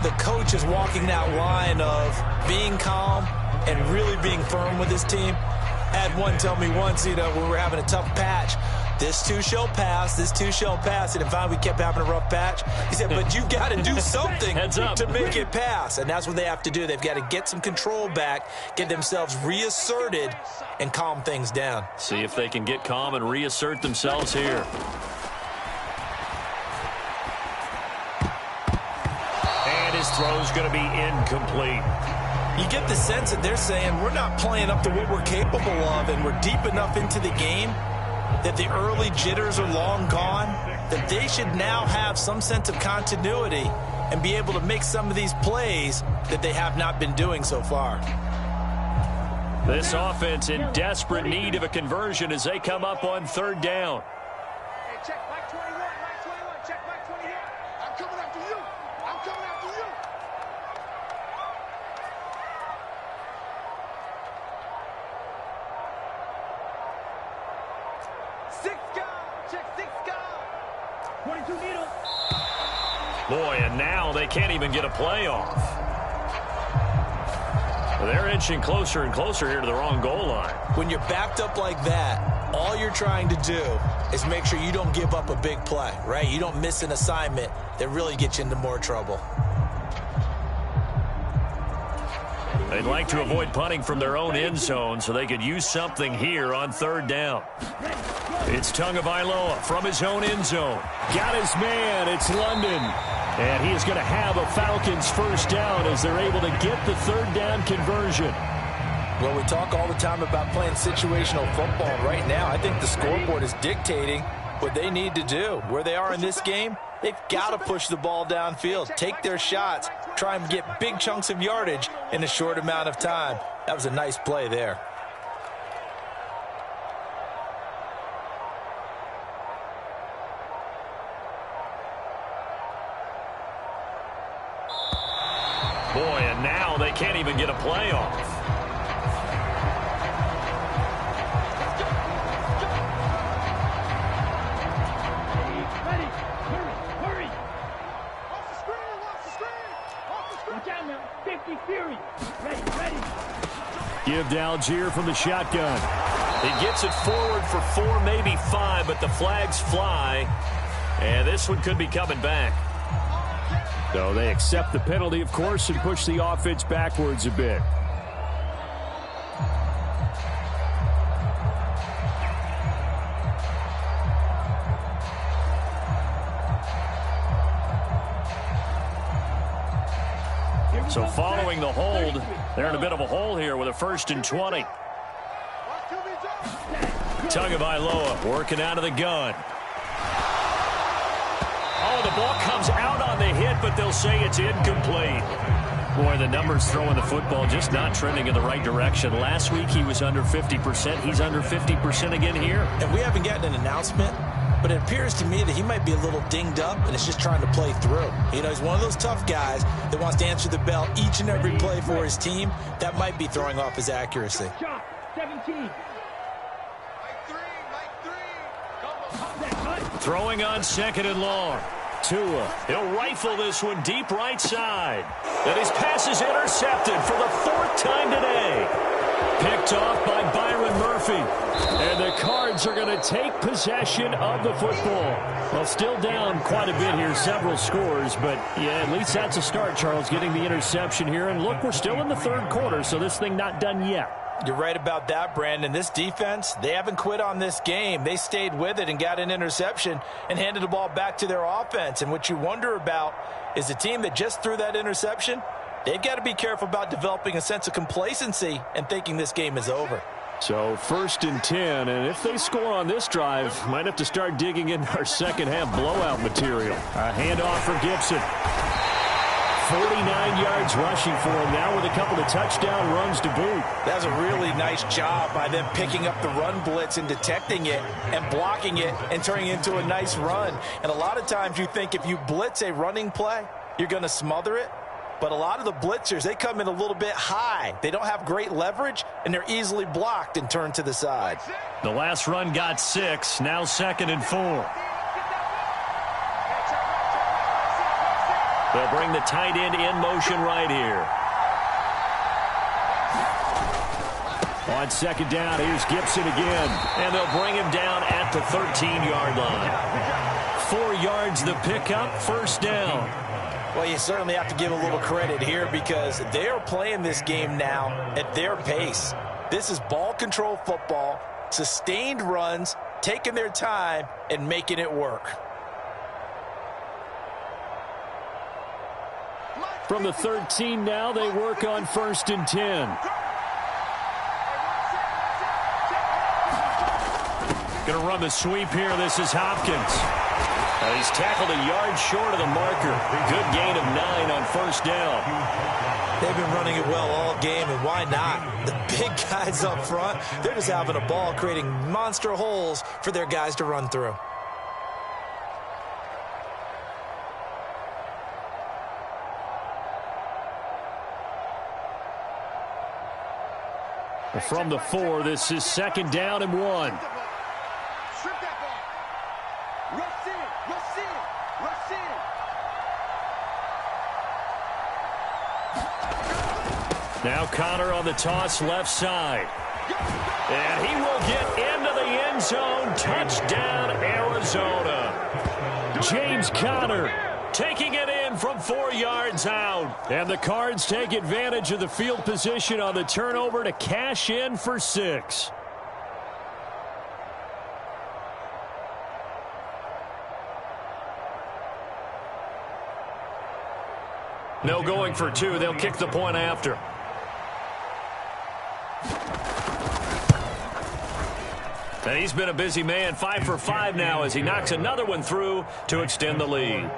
the coach is walking that line of being calm and really being firm with his team. I had one tell me once, when we were having a tough patch, this too shall pass, this too shall pass. And finally we kept having a rough patch. He said, but you've got to do something to make it pass. And that's what they have to do. They've got to get some control back, get themselves reasserted, and calm things down. See if they can get calm and reassert themselves here. And his throw's going to be incomplete. You get the sense that they're saying we're not playing up to what we're capable of, and we're deep enough into the game that the early jitters are long gone, that they should now have some sense of continuity and be able to make some of these plays that they have not been doing so far. This offense in desperate need of a conversion as they come up on 3rd down. Hey, check Mike 21, Mike 21, check Mike 20 here. I'm coming after you. I'm coming after you. Check 6 guard. 22 needle. Boy, and now they can't even get a play off. They're inching closer and closer here to the wrong goal line. When you're backed up like that, all you're trying to do is make sure you don't give up a big play, right? You don't miss an assignment that really gets you into more trouble. They'd like to avoid punting from their own end zone so they could use something here on 3rd down. It's Tagovailoa from his own end zone. Got his man. It's London. And he is going to have a Falcons 1st down as they're able to get the 3rd down conversion. Well, we talk all the time about playing situational football. Right now, I think the scoreboard is dictating what they need to do. Where they are in this game, they've got to push the ball downfield, take their shots, try and get big chunks of yardage in a short amount of time. That was a nice play there. Boy, and now they can't even get a play off. Ready, hurry. Off the screen. Watch out now, 50 Fury. Ready. Give to Algier from the shotgun. He gets it forward for 4, maybe 5, but the flags fly. And this one could be coming back. So they accept the penalty, of course, and push the offense backwards a bit. So following the hold, they're in a bit of a hole here with a 1st and 20. Tagovailoa working out of the gun. Oh, the ball comes out on the hit, but they'll say it's incomplete. Boy, the numbers throwing the football just not trending in the right direction. Last week he was under 50%. He's under 50% again here. And we haven't gotten an announcement, but it appears to me that he might be a little dinged up and is just trying to play through. You know, he's one of those tough guys that wants to answer the bell each and every play for his team. That might be throwing off his accuracy. 17. Throwing on 2nd and long. Tua, he'll rifle this one deep right side. And his pass is intercepted for the 4th time today. Picked off by Byron Murphy. And the Cards are going to take possession of the football. Well, still down quite a bit here, several scores. But, yeah, at least that's a start, Charles, getting the interception here. And, look, we're still in the 3rd quarter, so this thing not done yet. You're right about that, Brandon. This defense, they haven't quit on this game. They stayed with it and got an interception and handed the ball back to their offense. And what you wonder about is the team that just threw that interception, they've got to be careful about developing a sense of complacency and thinking this game is over. So 1st and 10, and if they score on this drive, might have to start digging in our second half blowout material. A handoff for Gibson. 49 yards rushing for him now with a couple of touchdown runs to boot. That was a really nice job by them picking up the run blitz and detecting it and blocking it and turning it into a nice run. And a lot of times you think if you blitz a running play, you're going to smother it. But a lot of the blitzers, they come in a little bit high. They don't have great leverage, and they're easily blocked and turned to the side. The last run got 6, now 2nd and 4. They'll bring the tight end in motion right here. On 2nd down, here's Gibson again. And they'll bring him down at the 13-yard line. 4 yards the pickup, 1st down. Well, you certainly have to give a little credit here because they are playing this game now at their pace. This is ball control football, sustained runs, taking their time, and making it work. From the 13 now, they work on 1st and 10. Going to run the sweep here. This is Hopkins. He's tackled a yard short of the marker. Good gain of 9 on 1st down. They've been running it well all game, and why not? The big guys up front, they're just having a ball, creating monster holes for their guys to run through. From the 4, this is 2nd down and 1. Now Connor on the toss left side. And he will get into the end zone. Touchdown, Arizona. James Conner taking it in from 4 yards out. And the Cards take advantage of the field position on the turnover to cash in for 6. No going for 2. They'll kick the point after. And he's been a busy man, 5 for 5 now as he knocks another one through to extend the lead.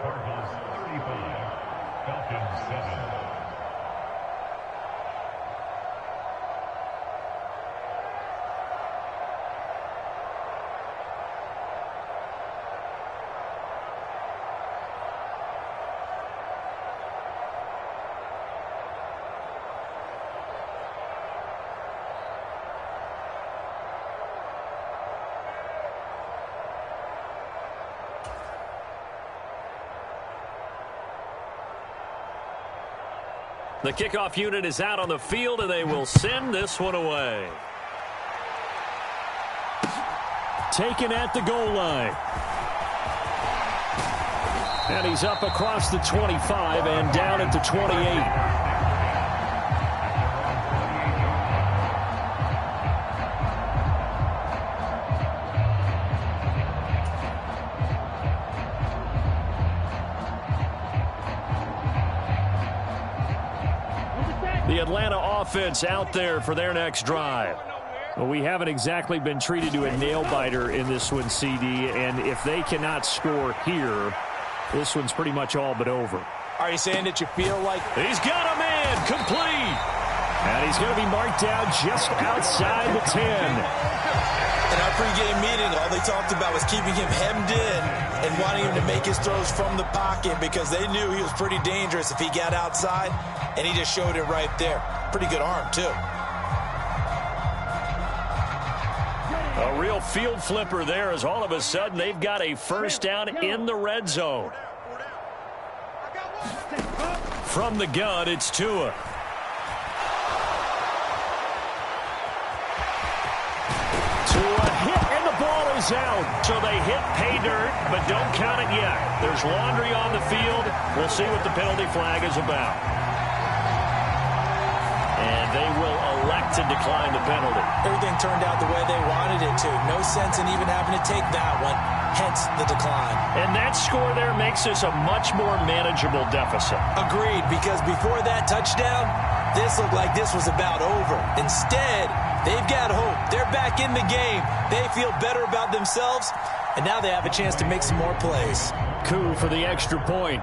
The kickoff unit is out on the field, and they will send this one away. Taken at the goal line. And he's up across the 25 and down at the 28. The Atlanta offense out there for their next drive. Well, we haven't exactly been treated to a nail-biter in this one, CD, and if they cannot score here, this one's pretty much all but over. Are you saying that you feel like... He's got a man, complete! And he's going to be marked down just outside the 10. In our pregame meeting, all they talked about was keeping him hemmed in and wanting him to make his throws from the pocket because they knew he was pretty dangerous if he got outside, and he just showed it right there. Pretty good arm, too. A real field flipper there as all of a sudden they've got a first down in the red zone. From the gun, it's Tua. Tua hit, and the ball is out. So they hit pay dirt, but don't count it yet. There's laundry on the field. We'll see what the penalty flag is about. And they will elect to decline the penalty. Everything turned out the way they wanted it to. No sense in even having to take that one, hence the decline. And that score there makes this a much more manageable deficit. Agreed, because before that touchdown, this looked like this was about over. Instead, They've got hope. They're back in the game. They feel better about themselves, and now they have a chance to make some more plays. Koo for the extra point.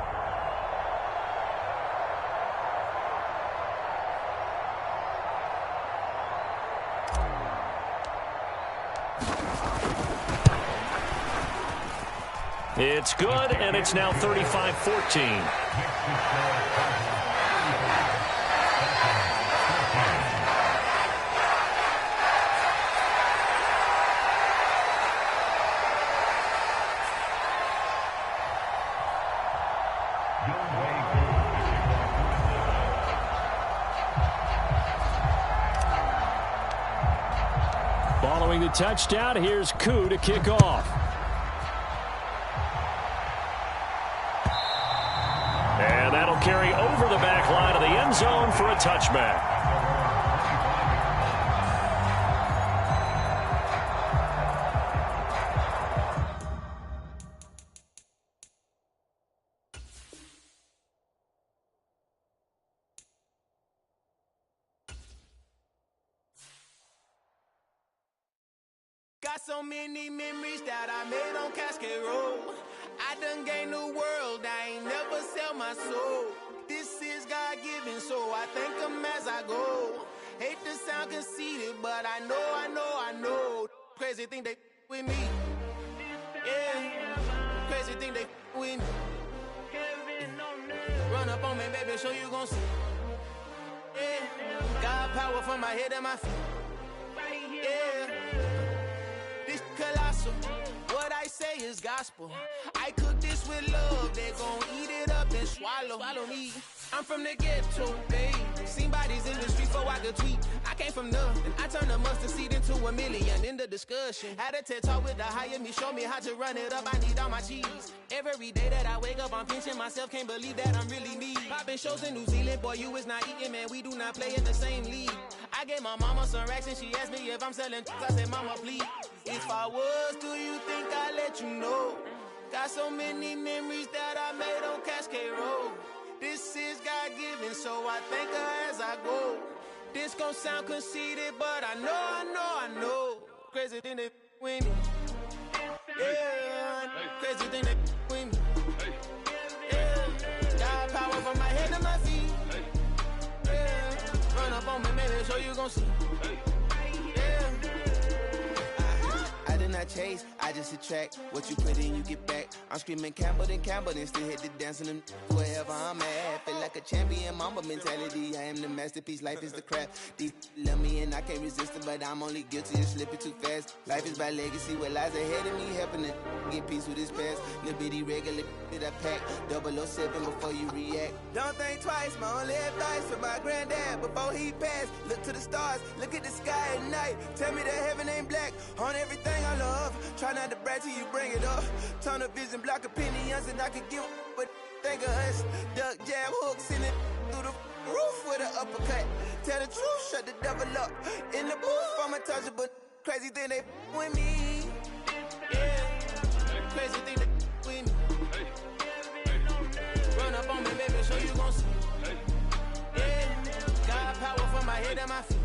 It's good, and it's now 35-14. Following the touchdown, here's Koo to kick off. And that'll carry over the back line of the end zone for a touchback. Got so many memories that I made on Cascade Road. I done gained the world, I ain't never sell my soul. This is God-given, so I thank him as I go. Hate to sound conceited, but I know. Crazy thing they with me. Yeah, crazy thing they with me. Run up on me, baby, show you gon' see. Yeah, God power from my head and my feet. Yeah, this colossal. What I say is gospel. I cook this with love. They gon' eat it up and swallow me. I'm from the ghetto, babe. Seen bodies in the streets before I could tweet. I came from nothing. I turned a mustard seed into a million. In the discussion, had a TED talk with the higher me. Show me how to run it up. I need all my cheese. Every day that I wake up, I'm pinching myself. Can't believe that I'm really me. Popping shows in New Zealand. Boy, you is not eating, man. We do not play in the same league. I gave my mama some racks and she asked me if I'm selling. I said, mama, please. If I was, do you think I'd let you know? Got so many memories that I made on Cascade Road. This is God-given, so I thank her as I go. This gon' sound conceited, but I know. Crazy thing they with me. Yeah, crazy thing they with me. Yeah, got power from my head to my feet. Yeah, run up on me, maybe show you gon' see. I did not chase, I just attract. What you put in, you get back. I'm screaming Campbell, then still hit the dance and them wherever I'm at. Feel like a champion, mamba mentality. I am the masterpiece, life is the crap. Deep love me and I can't resist it, but I'm only guilty of slipping too fast. Life is by legacy, what lies ahead of me, helping to get peace with his past. Little bitty regular that I pack, 007 before you react. Don't think twice, my only advice for my granddad before he passed. Look to the stars, look at the sky at night. Tell me that heaven ain't black on everything I love. Try not to brag till you bring it up. Tunnel vision, block opinions, and I could give but think of us. Duck jab hooks in it through the roof with an uppercut. Tell the truth, shut the devil up. In the booth, I'm untouchable. Crazy thing they with me. Yeah, crazy thing they with me. Run up on me, baby, show you gon' see. Yeah, got power from my head and my feet.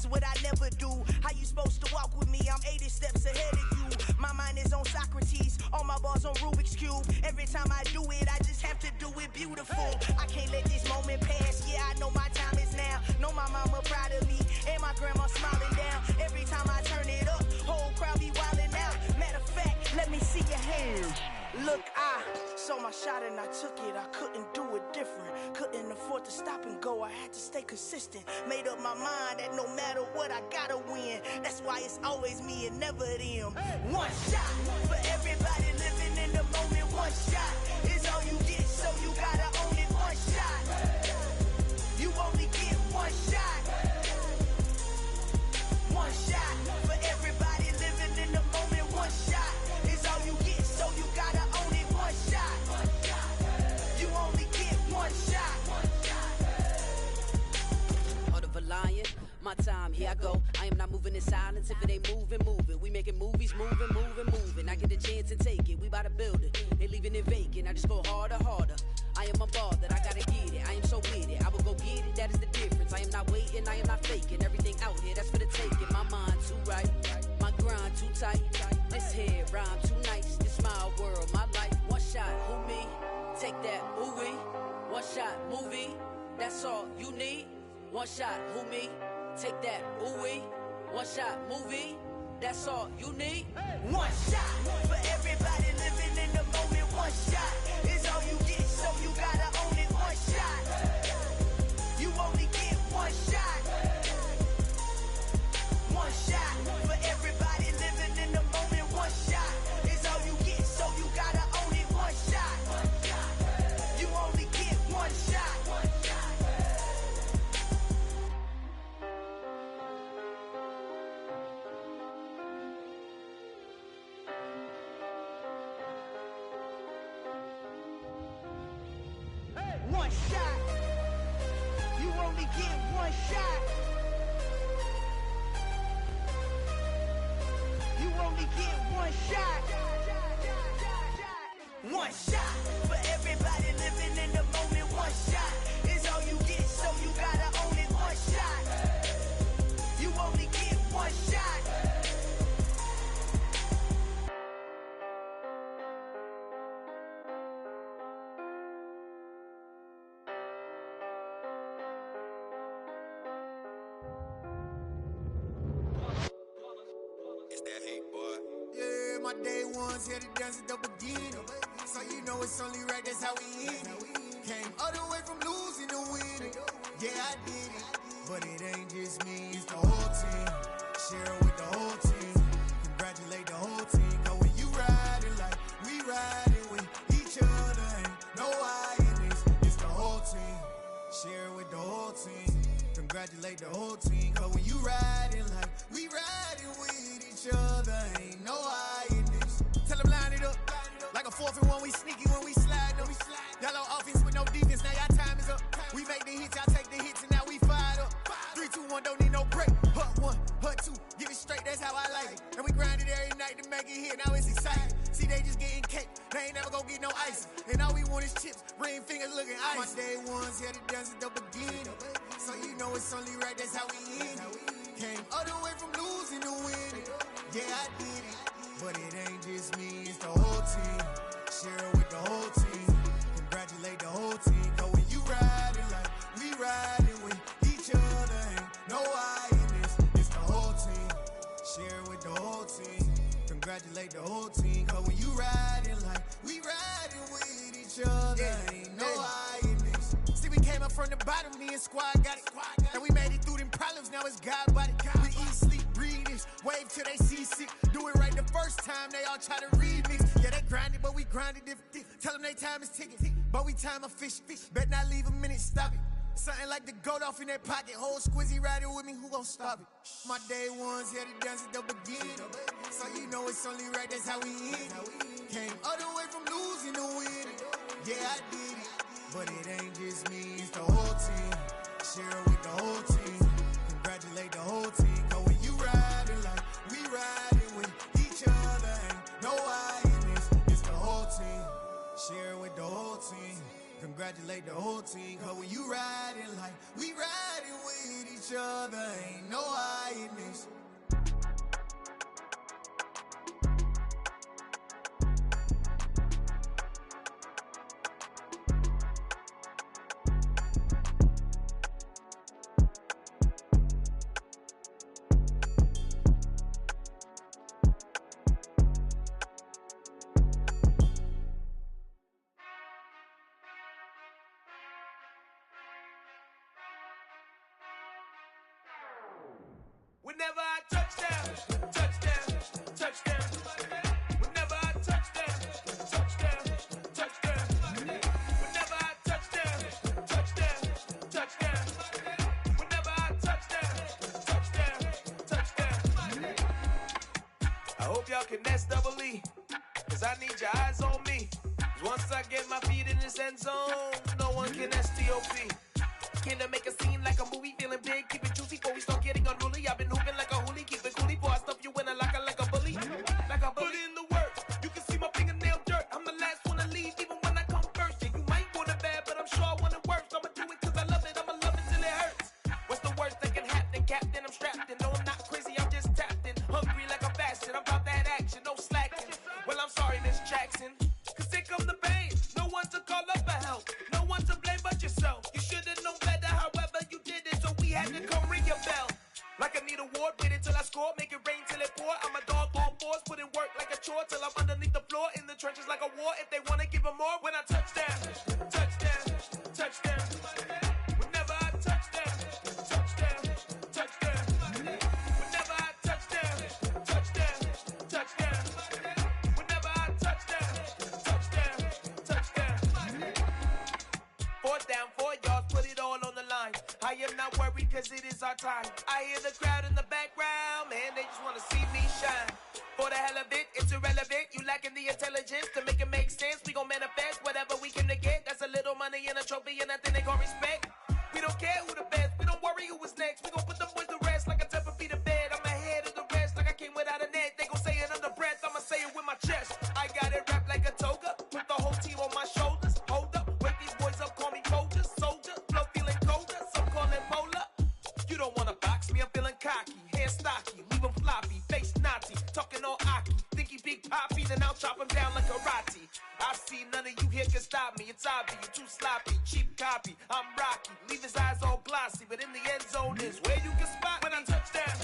What I never do. How you supposed to walk with me? I'm 80 steps ahead of you. My mind is on Socrates, all my bars on Rubik's Cube. Every time I do it, I just have to do it beautiful. I can't let this moment pass. Yeah, I know my time is now. Know my mama proud of me, and my grandma smiling down. Every time I turn it up, whole crowd be wildin' out. Matter of fact, let me see your hands. Look, I saw my shot and I took it. I couldn't do it different. Couldn't afford to stop and go. I had to stay consistent. Made up my mind that no matter what, I gotta win. That's why it's always me and never them. One shot for everybody living in the moment. One shot is all you get, so you gotta own it. One shot. You only get one shot. One silence if it ain't moving. We making movies, moving. I get the chance to take it. We bout to build it. Ain't leaving it vacant. I just go harder. I am a ball that I gotta get it. I am so with it. I will go get it. That is the difference. I am not waiting. I am not faking. Everything out here, that's for the taking. My mind too right. My grind too tight. This head rhyme too nice. This my world, my life. One shot, who me? Take that, ooh-wee. One shot, movie. That's all you need. One shot, who me? Take that, ooh-wee. One shot, movie. That's all you need. One shot for everybody living in the moment. One shot is all you get, so you gotta own it. One shot. You only get one shot. One shot for everybody living in the moment. One shot is all you get, so you gotta own it. One shot. You only get one shot. One shot. You only get one shot. You only get one shot. One shot for everybody living in the moment. One shot is all you get, so you gotta own it. One shot. You only get one shot. Yeah, my day ones here to dance at the beginning. So you know it's only right, that's how we end it. Came all the way from losing to winning. Yeah, I did it. But it ain't just me, it's the whole team. Share it with the whole team. Congratulate the whole team. Cause when you riding like we riding with each other, ain't no I in this. It's the whole team. Share it with the whole team. Congratulate the whole team. Cause when you riding like we riding with each other, ain't no I in this. Tell them line it up. Like a 4th and 1, we sneaky when we slide them. Yellow offense with no defense, now y'all time is up. We make the hits, y'all take the hits, and now we fired up. 3, 2, 1, don't need no break. Hut 1, hut 2, give it straight, that's how I like it. And we grind it every night to make it hit, now it's exciting. See, they just getting cake, they ain't never gonna get no ice. And all we want is chips, ring fingers looking ice. My day ones here to dance at the beginning. So you know it's only right, that's how we end it. Came all the way from losing to winning. Yeah, I did it. But it ain't just me, it's the whole team. Share it with the whole team. Congratulate the whole team. Cause when you riding like we riding with each other, ain't no I in this. It's the whole team. Share it with the whole team. Congratulate the whole team. Cause when you riding like we riding with each other, ain't no I in this. See, we came up from the bottom, me and squad got it. And we made it through them problems, now it's God body. We eat, sleep, breathe this, wave till they see sick. Do it right the first time, they all try to remix. Yeah, they grinded, but we grinded different. Tell them they time is ticking, but we time a fish. Bet not leave a minute, stop it. Something like the goat off in that pocket. Whole squizzy riding with me, who gon' stop it? My day ones here to dance at the beginning. So you know it's only right, that's how we end it. Came all the way from losing to winning. Yeah, I did it. But it ain't just me, it's the whole team. Share it with the whole team. Congratulate the whole team. Cause when you riding like we riding with each other, ain't no I in this. It's the whole team. Share it with the whole team. Congratulate the whole team. Cause when you riding like we riding with each other, ain't no I in this. Whenever I touch down, touchdown, touchdown. Whenever I touch down, touchdown, touchdown. Whenever I touch down, touchdown, touchdown. Whenever I touch down, touchdown, touchdown. I hope y'all can SWE, cause I need your eyes on me. Cause once I get my feet in this end zone, no one can STOP. Can I make a scene like a movie, feeling big, keep it juicy before we start getting unruly? I've been hooping like a hoolie, keep it cool. score, make it rain till it pour. I'm a dog on fours, put in work like a chore till I'm underneath the floor, in the trenches like a war. If they wanna give them more, when I touch down, touchdown, touchdown. Whenever I touch down, touchdown, touchdown. Whenever I touch down, touchdown, touchdown. Whenever I touch down, touchdown, touchdown. 4th down, 4 yards, put it all on the line. I am not worried cause it is our time. I hear the crowd in the background, man, they just wanna see me shine. For the hell of it, it's irrelevant. You lacking the intelligence to make it make sense. We gon' manifest whatever we came to get. That's a little money and a trophy and nothing they call respect. We don't care who the best, we don't worry who was next. We gon' put them boys to rest like a type of feet of bed. I'm ahead of the rest like I came without a net. They gon' say it under breath, I'ma say it with my chest. I got it wrapped like a toga, put the whole team on my shoulders. Hold up, wake these boys up, call me Folger, soldier. Flow feeling colder, some call it polar. You don't wanna box me, I'm feeling cocky. Hair stocky, leave him floppy, face Nazi. Talking all Aki, think he big poppy, then I'll chop him down like karate. I see none of you here can stop me. It's obvious, you too sloppy, cheap copy. I'm Rocky, leave his eyes all glossy, but in the end zone is where you can spot when I touch down,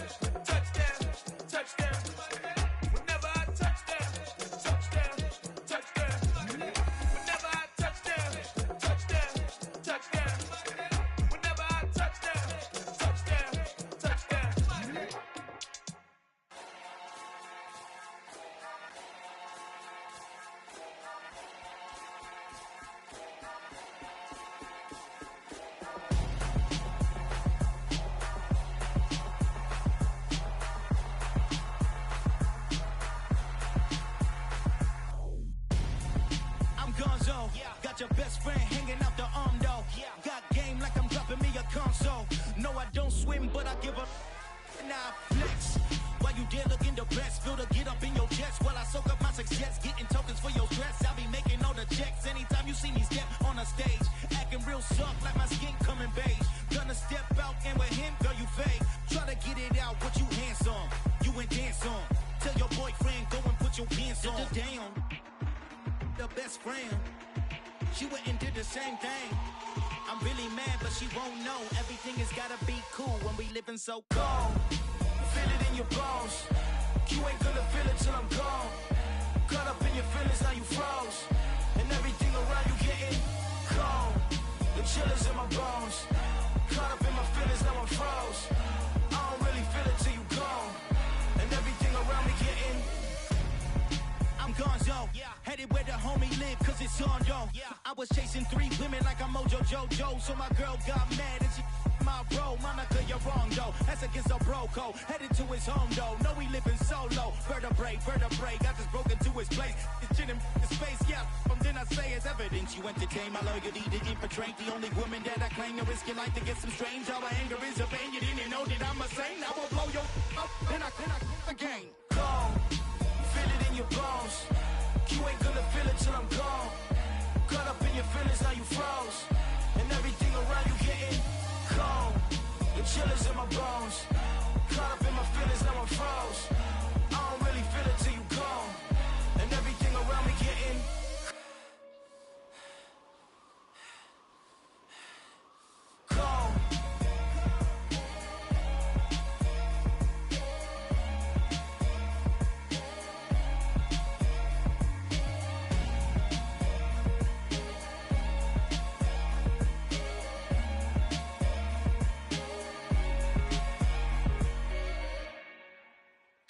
touchdown, touchdown. Whenever I touch down, touchdown, touchdown. Whenever I touch down, touchdown, touchdown. Whenever I touch down, touchdown, touchdown. Got your best friend hanging out the arm though. Got game like I'm dropping me a console. No, I don't swim, but I give a now flex. While you there looking depressed, feel to get up in your chest while I soak up my success, getting tokens for your stress. I'll be making all the checks anytime you see me step on a stage, acting real soft like my skin coming beige. Gonna step out and with him, girl, you fake. Try to get it out, what you handsome, you ain't dance on. Tell your boyfriend go and put your pants on. Down, the best friend. She went and did the same thing. I'm really mad, but she won't know. Everything has gotta be cool when we living so cold. Feel it in your bones. You ain't gonna feel it till I'm gone. Caught up in your feelings, now you froze. And everything around you getting cold. The chill is in my bones. Caught up in my feelings, now I'm froze. I don't really feel it till you gone. And everything around me getting I'm gonzo, headed where the homie live, cause it's on though. I was chasing 3 women like I'm Mojo Jojo, so my girl got mad and she my bro. Monica, you're wrong though, that's against a bro code. Headed to his home though, know he living solo. Vertebrae, got this broken to his place. It's chin in his face, from then I say it's evidence. You entertain my loyalty to infiltrate. The only woman that I claim to risk your life to get some strange. All my anger is a pain, you didn't know that I'm a saint. I will blow your up, then I again. Gone. Feel it in your bones. You ain't gonna feel it till I'm gone. Caught up in your feelings, now you froze. And everything around you getting cold. The chill is in my bones. Caught up in my feelings, now I'm froze. I don't really feel it till you gone. And everything around me getting cold.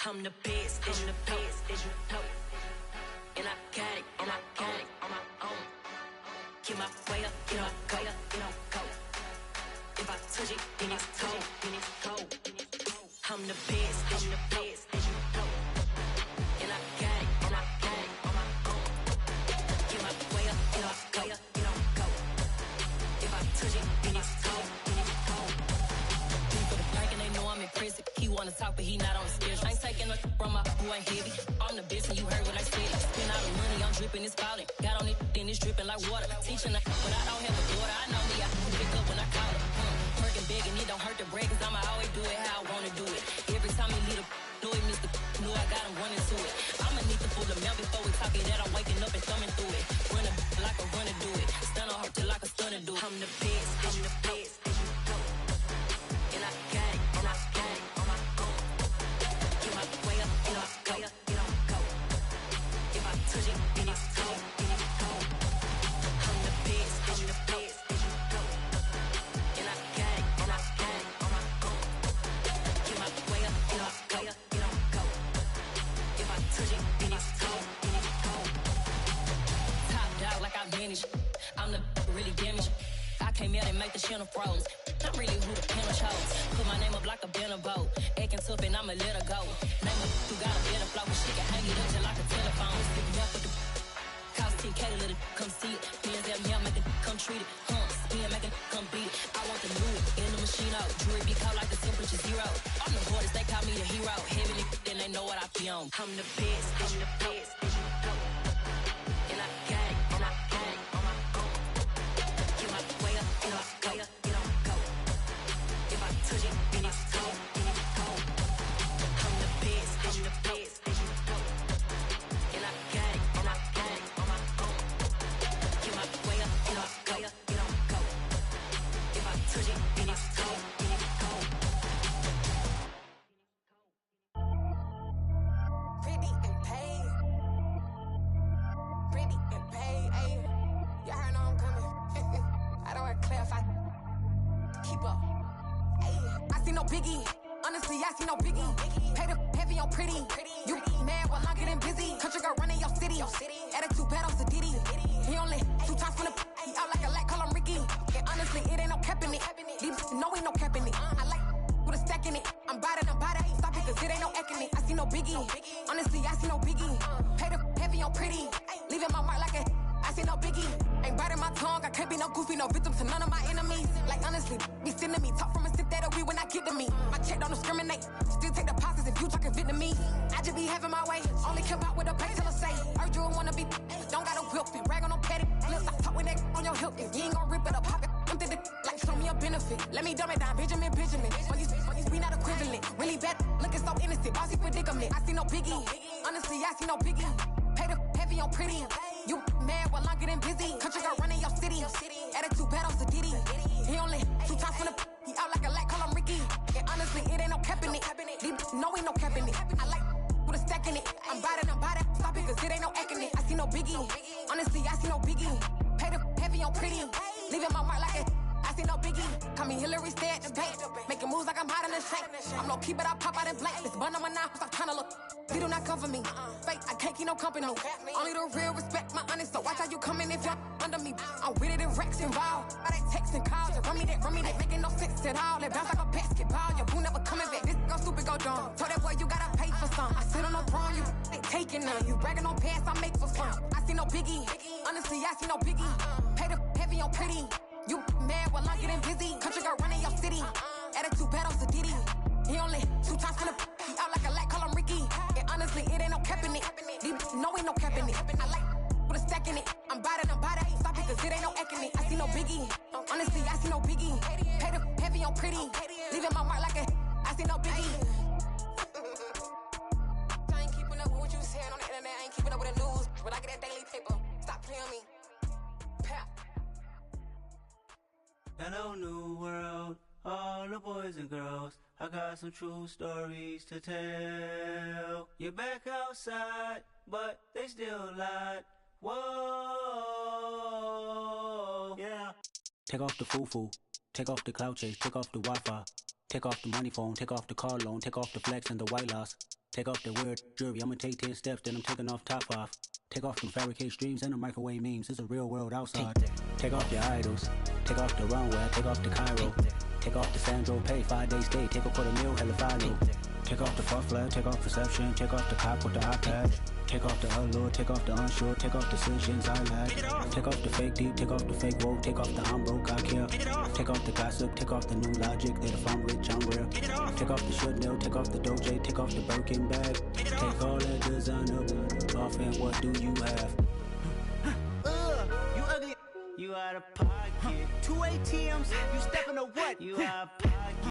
I'm the best, I'm the best, as you know. And I got it on my own. Get my way up, get on go. If I touch it, then it's cold. I'm the best, as you know. And I got it on my own. Get my way up, get on go. If I touch it, then it's cold. For the park and they know I'm impressive. He wanna talk, but he not on the schedule. I ain't taking a from my boy heavy. I'm the best and you heard what I said. Spend all the money, I'm dripping, it's falling. Got on it, then it's dripping like water. Teaching her, but I don't have a daughter. I know me, I can pick up when I call her. Working big and it don't hurt the break, cause I'ma always do it how I wanna do it. Every time he lead a know it means the know I got him running to it. I'ma need the full amount before we talk it that I'm waking up and thumbing through it. Run a like a runner do it. Stun on her till like a stunner do it. I'm the best, I'm the best. And I got it on my own. I'm the really damaged. I came out and make the channel froze. I'm really who the panel chose. Put my name up like a banner boat. Acting tough and I'ma let her go. Name her who got a better flow. She can hang it up just like a telephone. Stick me up with the cost 10K to let it come see it. Hands at me, I make it come treat it. Spin, make it come beat it. I want the new in the machine out. Jewelry be cold like the temperature 0. I'm the hardest, they call me the hero. Heavy then they know what I be on. I'm the best, I'm the best. And I got it, and I got it on my own. Get my way up, get off, go, get on, go. If I touch it, then it's cold, then it's cold. I'm the best, I'm the best. And I got it, and I got it on my own. Get my way up, get off, go, get on, go. If I touch it, then it's cold, then it's cold. Pretty and paid. Pretty and paid, ayy. Y'all heard know I'm coming. I don't want to clarify. Keep up. Ayy. I see no biggie. Honestly, I see no biggie. Pay the heavy on pretty. You mad while I'm getting busy. Country girl running your city. Attitude bad on Sadidi. He only 2 times from the he out like a lack, call him Ricky. And honestly, it ain't no cap in it. These know ain't no cap in it. I like with a stack in it. I'm bad. Stop it, cause it ain't no eck in it. I see no biggie. Honestly, I see no biggie. Pay the heavy on pretty. Leaving my mark like a I see no biggie. Ain't biting my tongue. I can't be no goofy, no victim to none of my enemies. Like honestly, be sending me talk from a sip that we when I get to me. My check don't discriminate. Still take deposits if you talking Vietnamese. I just be having my way. Only care about what the pay till I say. Heard you wanna be. Don't gotta whip it. Rag on no petty. Let's stop talking that on your hip. If you ain't gon' rip it up, pop it. Empty the like show me a benefit. Let me dumb it down, Benjamin. We not equivalent. Really bad, looking so innocent. Bossy predicament. I see no biggie. Honestly, I see no biggie. Pay the heavy on pretty. You mad while I'm getting busy. Country girl running your city. Attitude bad on Sadidi. He only 2 times from the he out like a lack, call him Ricky. And honestly, it ain't no cap in it. No, ain't no cap in it. I like with a stack in it. I'm bad. Stop it, cause it ain't no eck in it. I see no biggie. Honestly, I see no biggie. Pay the heavy on pretty. Leaving my mark like a I see no biggie. Call me Hillary, stay at the bank. Making moves like I'm hot in the shank. I'm low key, but I pop out in blank. This bun on my knife, stop trying to look. They do not come for me. Fake, I can't keep no company. Only the real respect my honest. So watch how you coming if you're under me. I'm with it in Rex involved. I they text and calls. Run me that. Making no sense at all. They bounce like a basketball. Your boo never coming back. This go stupid, go dumb. Told that boy you gotta pay for some. I sit on no throne, you ain't taking none. You bragging on pants, I make for fun. I see no biggie. Honestly, I see no biggie. Pay the heavy on pretty. You mad while I'm getting busy. Country girl running your city. Attitude bad on Sadidi. He only 2 times from the he out like a lack, call him Ricky. And honestly, it ain't no cap in it. No, ain't no cap in it. I like with a stack in it. I'm bad. Stop it, cause it ain't no eck in it. I see no biggie. Honestly, I see no biggie. Pay the heavy on pretty. Leaving my mark like a I see no biggie. I ain't keeping up with what you saying on the internet. I ain't keeping up with the news. But I get that daily paper. Stop playing me. Hello, new world, all the boys and girls. I got some true stories to tell. You're back outside, but they still lied. Whoa, yeah. Take off the foo-foo, take off the cloud chase, take off the Wi-Fi, take off the money phone, take off the car loan, take off the flex and the white loss, take off the weird jewelry. I'ma take 10 steps, then I'm taking off top 5. Take off them fabricated streams and the microwave memes. It's a real world outside. Take off your idols. Take off the runway. Take off the Cairo. Take off the Sandro Pay. 5 days stay. Take a $250,000. Hella follow. Take off the fuck flag. Take off perception. Take off the cop with the iPad. Take off the allure. Take off the unsure. Take off decisions I lack. Take off the fake deep. Take off the fake woke. Take off the I'm broke. I care. Take off the gossip. Take off the new logic. That if I'm rich, I'm real. Take off the should know. Take off the Doja. Take off the Birkin bag. Take all that designer off and what do you have? You ugly. You out of pocket. 2 ATMs, you stepping to what? You out of pocket.